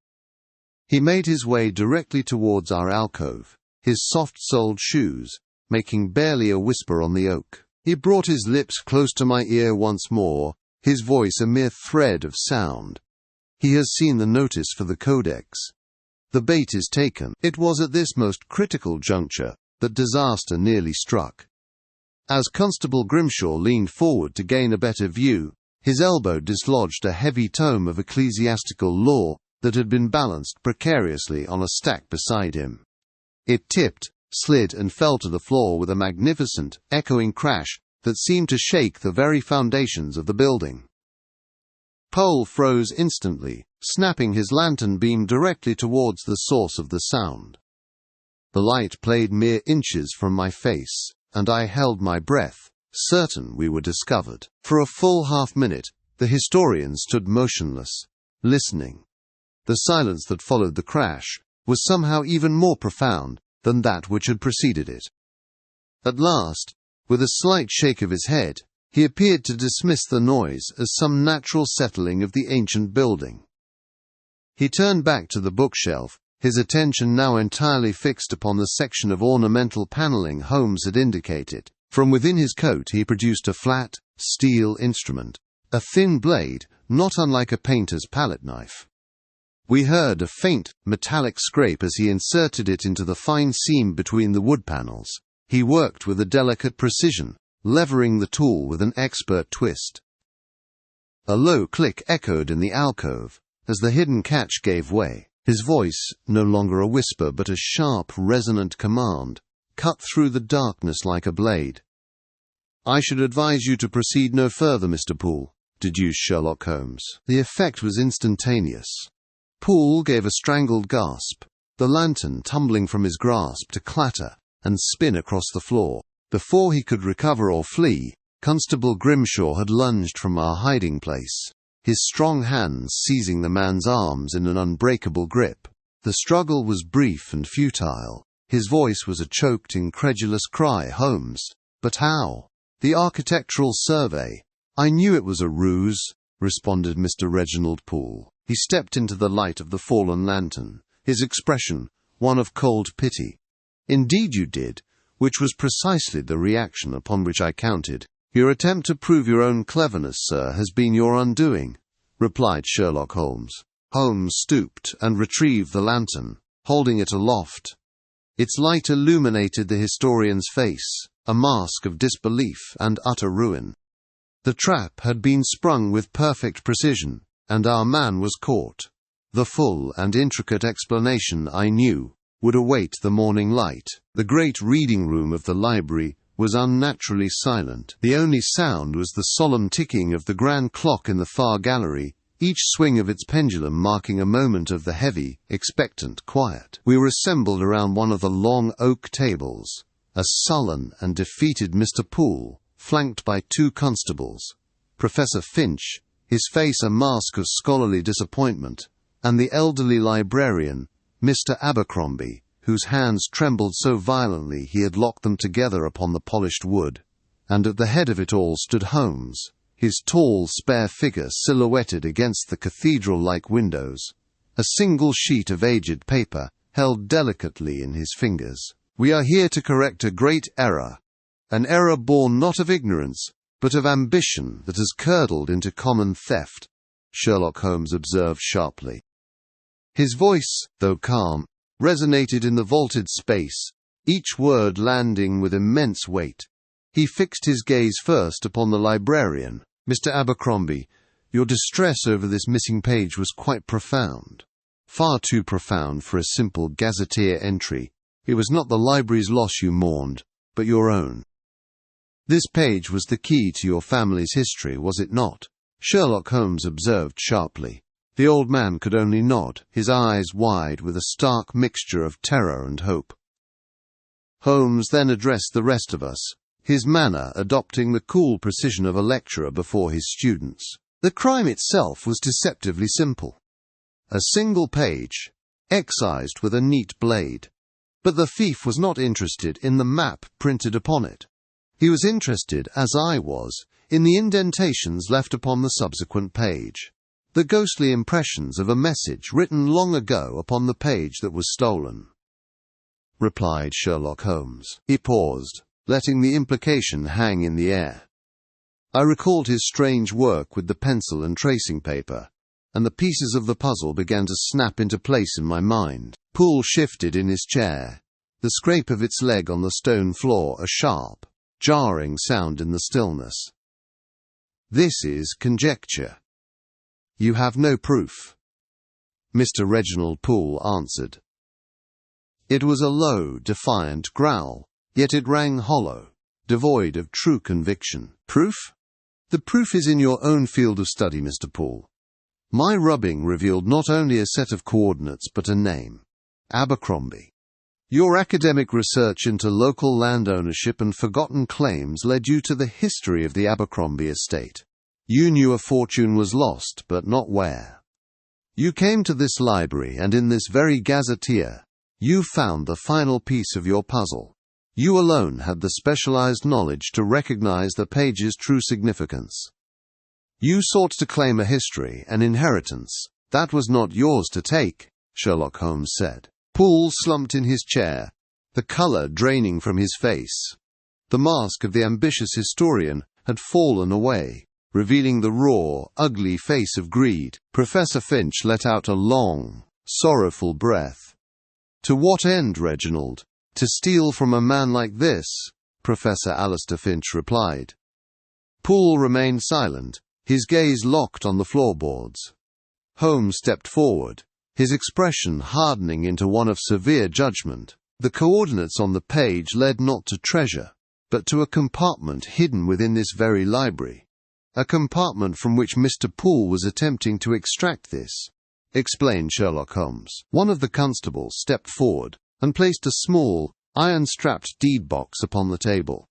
He made his way directly towards our alcove, his soft-soled shoes making barely a whisper on the oak. He brought his lips close to my ear once more, his voice a mere thread of sound. "He has seen the notice for the codex. The bait is taken." It was at this most critical juncture that disaster nearly struck. As Constable Grimshaw leaned forward to gain a better view, his elbow dislodged a heavy tome of ecclesiastical law that had been balanced precariously on a stack beside him. It tipped, slid and fell to the floor with a magnificent, echoing crash that seemed to shake the very foundations of the building. Poole froze instantly, snapping his lantern beam directly towards the source of the sound. The light played mere inches from my face, and I held my breath, certain we were discovered. For a full half-minute, the historian stood motionless, listening. The silence that followed the crash was somehow even more profound than that which had preceded it. At last, with a slight shake of his head, he appeared to dismiss the noise as some natural settling of the ancient building. He turned back to the bookshelf, his attention now entirely fixed upon the section of ornamental panelling Holmes had indicated. From within his coat he produced a flat, steel instrument, a thin blade, not unlike a painter's palette knife. We heard a faint, metallic scrape as he inserted it into the fine seam between the wood panels. He worked with a delicate precision, levering the tool with an expert twist. A low click echoed in the alcove, as the hidden catch gave way. His voice, no longer a whisper but a sharp, resonant command, cut through the darkness like a blade. "I should advise you to proceed no further, Mr. Poole," deduced Sherlock Holmes. The effect was instantaneous. Poole gave a strangled gasp, the lantern tumbling from his grasp to clatter and spin across the floor. Before he could recover or flee, Constable Grimshaw had lunged from our hiding place, his strong hands seizing the man's arms in an unbreakable grip. The struggle was brief and futile. His voice was a choked, incredulous cry. "Holmes, but how?" "The architectural survey. I knew it was a ruse," responded Mr. Reginald Poole. He stepped into the light of the fallen lantern, his expression one of cold pity. "Indeed you did, which was precisely the reaction upon which I counted. Your attempt to prove your own cleverness, sir, has been your undoing," replied Sherlock Holmes. Holmes stooped and retrieved the lantern, holding it aloft. Its light illuminated the historian's face, a mask of disbelief and utter ruin. The trap had been sprung with perfect precision, and our man was caught. The full and intricate explanation, I knew, would await the morning light. The great reading room of the library was unnaturally silent. The only sound was the solemn ticking of the grand clock in the far gallery, each swing of its pendulum marking a moment of the heavy, expectant quiet. We were assembled around one of the long oak tables, a sullen and defeated Mr. Poole, flanked by two constables, Professor Finch, his face a mask of scholarly disappointment, and the elderly librarian, Mr. Abercrombie, whose hands trembled so violently he had locked them together upon the polished wood. And at the head of it all stood Holmes, his tall, spare figure silhouetted against the cathedral-like windows, a single sheet of aged paper held delicately in his fingers. "We are here to correct a great error, an error born not of ignorance, but of ambition that has curdled into common theft," Sherlock Holmes observed sharply. His voice, though calm, resonated in the vaulted space, each word landing with immense weight. He fixed his gaze first upon the librarian. "Mr. Abercrombie, your distress over this missing page was quite profound. Far too profound for a simple gazetteer entry. It was not the library's loss you mourned, but your own. This page was the key to your family's history, was it not?" Sherlock Holmes observed sharply. The old man could only nod, his eyes wide with a stark mixture of terror and hope. Holmes then addressed the rest of us, his manner adopting the cool precision of a lecturer before his students. The crime itself was deceptively simple. A single page, excised with a neat blade. But the thief was not interested in the map printed upon it. He was interested, as I was, in the indentations left upon the subsequent page, the ghostly impressions of a message written long ago upon the page that was stolen, replied Sherlock Holmes. He paused, letting the implication hang in the air. I recalled his strange work with the pencil and tracing paper, and the pieces of the puzzle began to snap into place in my mind. Poole shifted in his chair, the scrape of its leg on the stone floor a sharp, jarring sound in the stillness. "This is conjecture. You have no proof," Mr. Reginald Poole answered. It was a low, defiant growl, yet it rang hollow, devoid of true conviction. "Proof? The proof is in your own field of study, Mr. Poole. My rubbing revealed not only a set of coordinates but a name. Abercrombie. Your academic research into local land ownership and forgotten claims led you to the history of the Abercrombie estate. You knew a fortune was lost, but not where. You came to this library, and in this very gazetteer, you found the final piece of your puzzle. You alone had the specialized knowledge to recognize the page's true significance. You sought to claim a history, an inheritance. That was not yours to take," Sherlock Holmes said. Poole slumped in his chair, the color draining from his face. The mask of the ambitious historian had fallen away, revealing the raw, ugly face of greed. Professor Finch let out a long, sorrowful breath. "To what end, Reginald? To steal from a man like this?" Professor Alistair Finch replied. Poole remained silent, his gaze locked on the floorboards. Holmes stepped forward, his expression hardening into one of severe judgment. The coordinates on the page led not to treasure, but to a compartment hidden within this very library. A compartment from which Mr. Poole was attempting to extract this, explained Sherlock Holmes. One of the constables stepped forward and placed a small, iron-strapped deed box upon the table.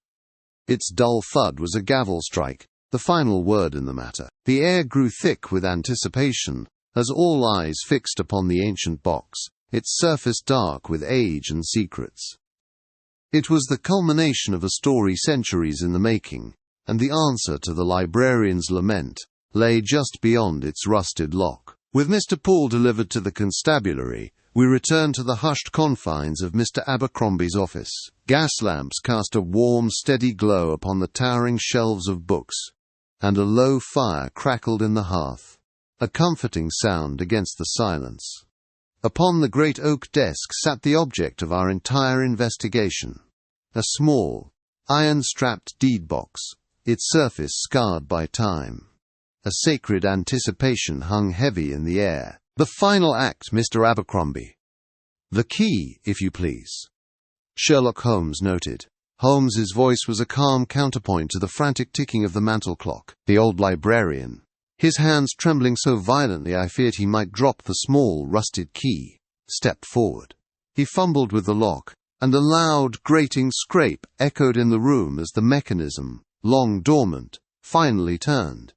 Its dull thud was a gavel strike, the final word in the matter. The air grew thick with anticipation, as all eyes fixed upon the ancient box, its surface dark with age and secrets. It was the culmination of a story centuries in the making, and the answer to the librarian's lament lay just beyond its rusted lock. With Mr. Poole delivered to the constabulary, we returned to the hushed confines of Mr. Abercrombie's office. Gas lamps cast a warm, steady glow upon the towering shelves of books, and a low fire crackled in the hearth, a comforting sound against the silence. Upon the great oak desk sat the object of our entire investigation, a small, iron-strapped deed box, its surface scarred by time. A sacred anticipation hung heavy in the air. "The final act, Mr. Abercrombie. The key, if you please," Sherlock Holmes noted. Holmes's voice was a calm counterpoint to the frantic ticking of the mantel clock. The old librarian, his hands trembling so violently I feared he might drop the small, rusted key, stepped forward. He fumbled with the lock, and a loud, grating scrape echoed in the room as the mechanism, long dormant, finally turned.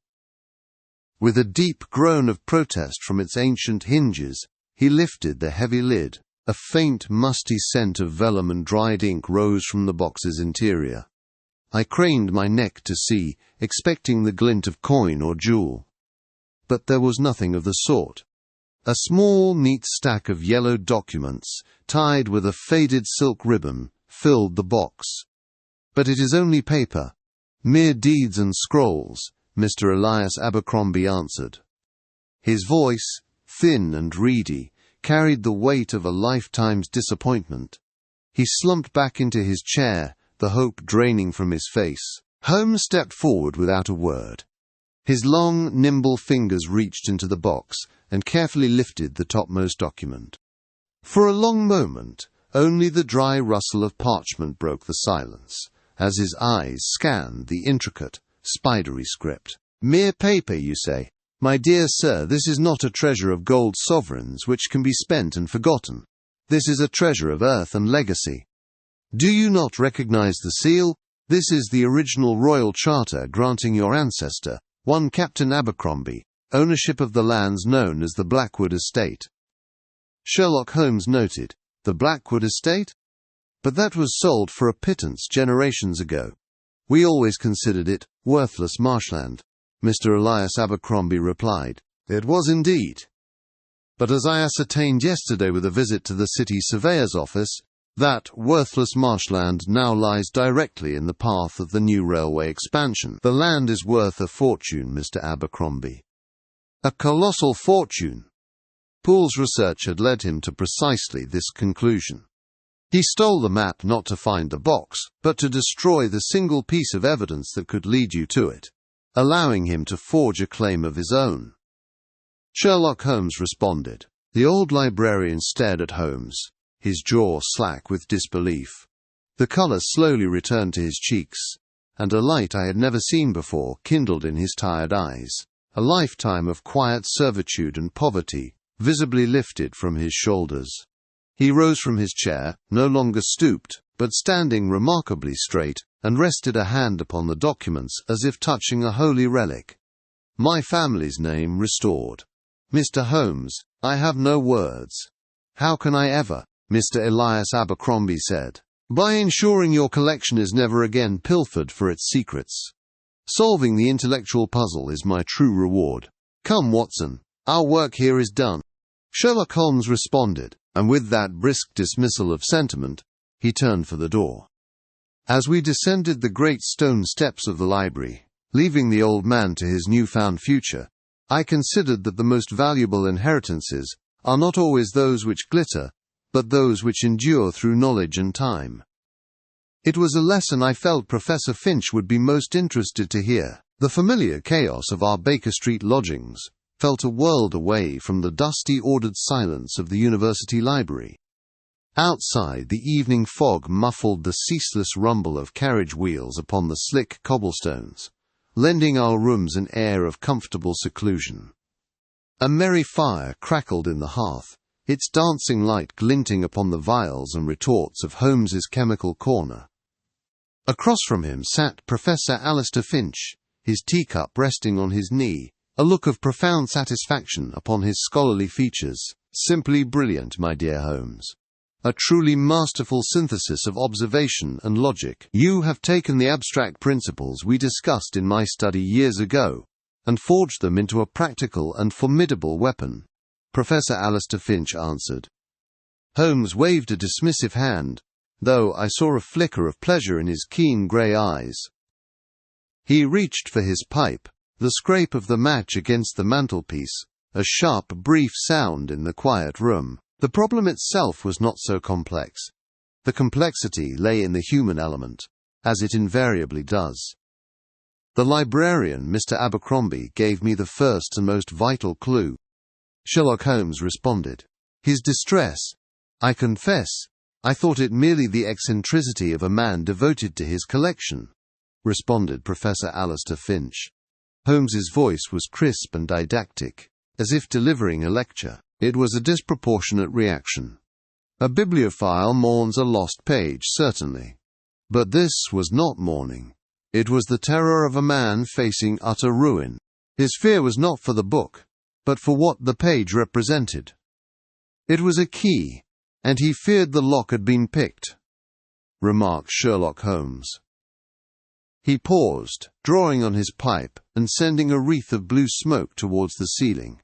With a deep groan of protest from its ancient hinges, he lifted the heavy lid. A faint, musty scent of vellum and dried ink rose from the box's interior. I craned my neck to see, expecting the glint of coin or jewel. But there was nothing of the sort. A small, neat stack of yellowed documents, tied with a faded silk ribbon, filled the box. "But it is only paper. Mere deeds and scrolls," Mr. Elias Abercrombie answered. His voice, thin and reedy, carried the weight of a lifetime's disappointment. He slumped back into his chair, the hope draining from his face. Holmes stepped forward without a word. His long, nimble fingers reached into the box and carefully lifted the topmost document. For a long moment, only the dry rustle of parchment broke the silence, as his eyes scanned the intricate, spidery script. "Mere paper, you say? My dear sir, this is not a treasure of gold sovereigns which can be spent and forgotten. This is a treasure of earth and legacy. Do you not recognize the seal? This is the original royal charter granting your ancestor, one Captain Abercrombie, ownership of the lands known as the Blackwood Estate." Sherlock Holmes noted, "The Blackwood Estate? But that was sold for a pittance generations ago. We always considered it worthless marshland." Mr. Elias Abercrombie replied, "It was indeed. But as I ascertained yesterday with a visit to the city surveyor's office, that worthless marshland now lies directly in the path of the new railway expansion. The land is worth a fortune, Mr. Abercrombie. A colossal fortune." Poole's research had led him to precisely this conclusion. He stole the map not to find the box, but to destroy the single piece of evidence that could lead you to it, allowing him to forge a claim of his own. Sherlock Holmes responded. The old librarian stared at Holmes, his jaw slack with disbelief. The colour slowly returned to his cheeks, and a light I had never seen before kindled in his tired eyes. A lifetime of quiet servitude and poverty visibly lifted from his shoulders. He rose from his chair, no longer stooped, but standing remarkably straight, and rested a hand upon the documents as if touching a holy relic. "My family's name restored. Mr. Holmes, I have no words." "How can I ever?" Mr. Elias Abercrombie said. "By ensuring your collection is never again pilfered for its secrets. Solving the intellectual puzzle is my true reward. Come, Watson, our work here is done." Sherlock Holmes responded, and with that brisk dismissal of sentiment, he turned for the door. As we descended the great stone steps of the library, leaving the old man to his newfound future, I considered that the most valuable inheritances are not always those which glitter, but those which endure through knowledge and time. It was a lesson I felt Professor Finch would be most interested to hear. The familiar chaos of our Baker Street lodgings felt a world away from the dusty ordered silence of the university library. Outside, the evening fog muffled the ceaseless rumble of carriage wheels upon the slick cobblestones, lending our rooms an air of comfortable seclusion. A merry fire crackled in the hearth, its dancing light glinting upon the vials and retorts of Holmes's chemical corner. Across from him sat Professor Alistair Finch, his teacup resting on his knee, a look of profound satisfaction upon his scholarly features. "Simply brilliant, my dear Holmes. A truly masterful synthesis of observation and logic. You have taken the abstract principles we discussed in my study years ago, and forged them into a practical and formidable weapon," Professor Alistair Finch answered. Holmes waved a dismissive hand, though I saw a flicker of pleasure in his keen grey eyes. He reached for his pipe, the scrape of the match against the mantelpiece, a sharp, brief sound in the quiet room. The problem itself was not so complex. The complexity lay in the human element, as it invariably does. The librarian, Mr. Abercrombie, gave me the first and most vital clue. Sherlock Holmes responded. His distress. I confess, I thought it merely the eccentricity of a man devoted to his collection, responded Professor Alistair Finch. Holmes's voice was crisp and didactic, as if delivering a lecture. It was a disproportionate reaction. A bibliophile mourns a lost page, certainly. But this was not mourning. It was the terror of a man facing utter ruin. His fear was not for the book, but for what the page represented. It was a key, and he feared the lock had been picked, remarked Sherlock Holmes. He paused, drawing on his pipe and sending a wreath of blue smoke towards the ceiling.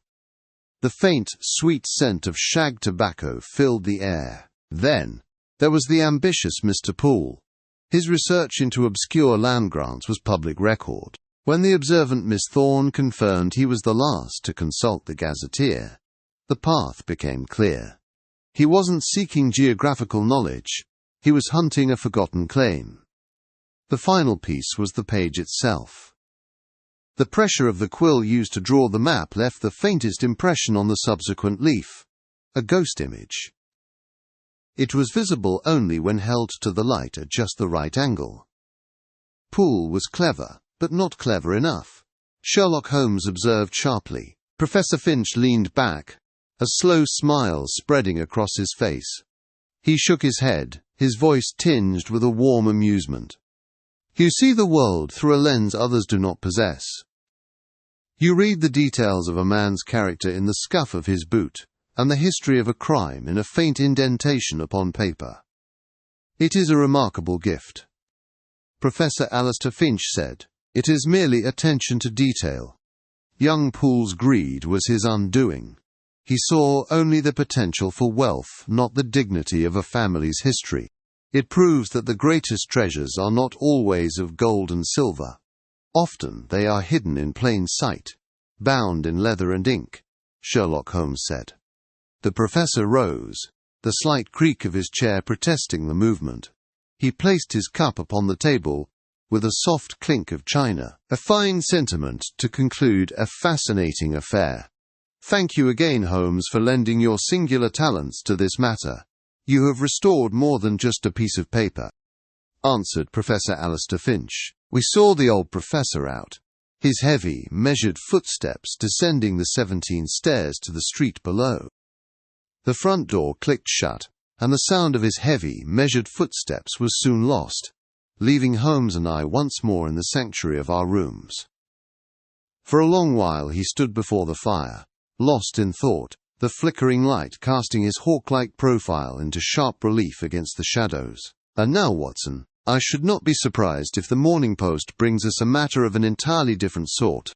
The faint, sweet scent of shag tobacco filled the air. Then, there was the ambitious Mr. Poole. His research into obscure land grants was public record. When the observant Miss Thorne confirmed he was the last to consult the gazetteer, the path became clear. He wasn't seeking geographical knowledge, he was hunting a forgotten claim. The final piece was the page itself. The pressure of the quill used to draw the map left the faintest impression on the subsequent leaf, a ghost image. It was visible only when held to the light at just the right angle. Poole was clever, but not clever enough, Sherlock Holmes observed sharply. Professor Finch leaned back, a slow smile spreading across his face. He shook his head, his voice tinged with a warm amusement. You see the world through a lens others do not possess. You read the details of a man's character in the scuff of his boot, and the history of a crime in a faint indentation upon paper. It is a remarkable gift. Professor Alistair Finch said, "It is merely attention to detail." Young Poole's greed was his undoing. He saw only the potential for wealth, not the dignity of a family's history. It proves that the greatest treasures are not always of gold and silver. Often they are hidden in plain sight, bound in leather and ink, Sherlock Holmes said. The professor rose, the slight creak of his chair protesting the movement. He placed his cup upon the table, with a soft clink of china. A fine sentiment to conclude a fascinating affair. Thank you again, Holmes, for lending your singular talents to this matter. You have restored more than just a piece of paper, answered Professor Alistair Finch. We saw the old professor out, his heavy, measured footsteps descending the 17 stairs to the street below. The front door clicked shut, and the sound of his heavy, measured footsteps was soon lost, leaving Holmes and I once more in the sanctuary of our rooms. For a long while he stood before the fire, lost in thought, the flickering light casting his hawk-like profile into sharp relief against the shadows. And now, Watson, I should not be surprised if the Morning Post brings us a matter of an entirely different sort.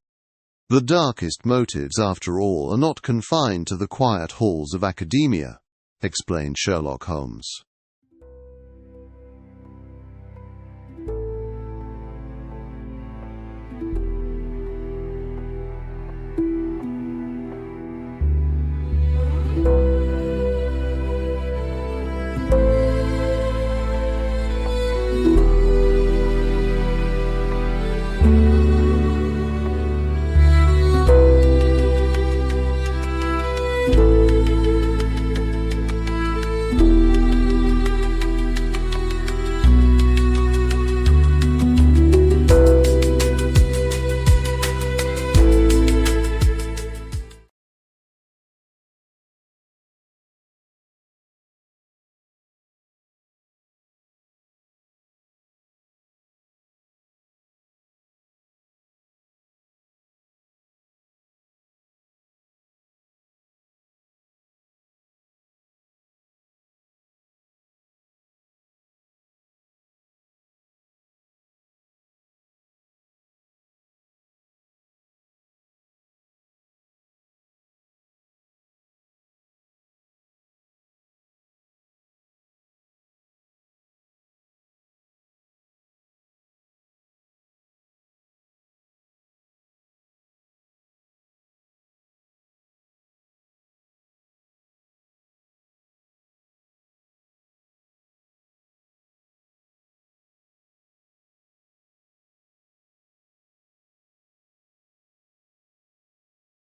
The darkest motives, after all, are not confined to the quiet halls of academia, explained Sherlock Holmes.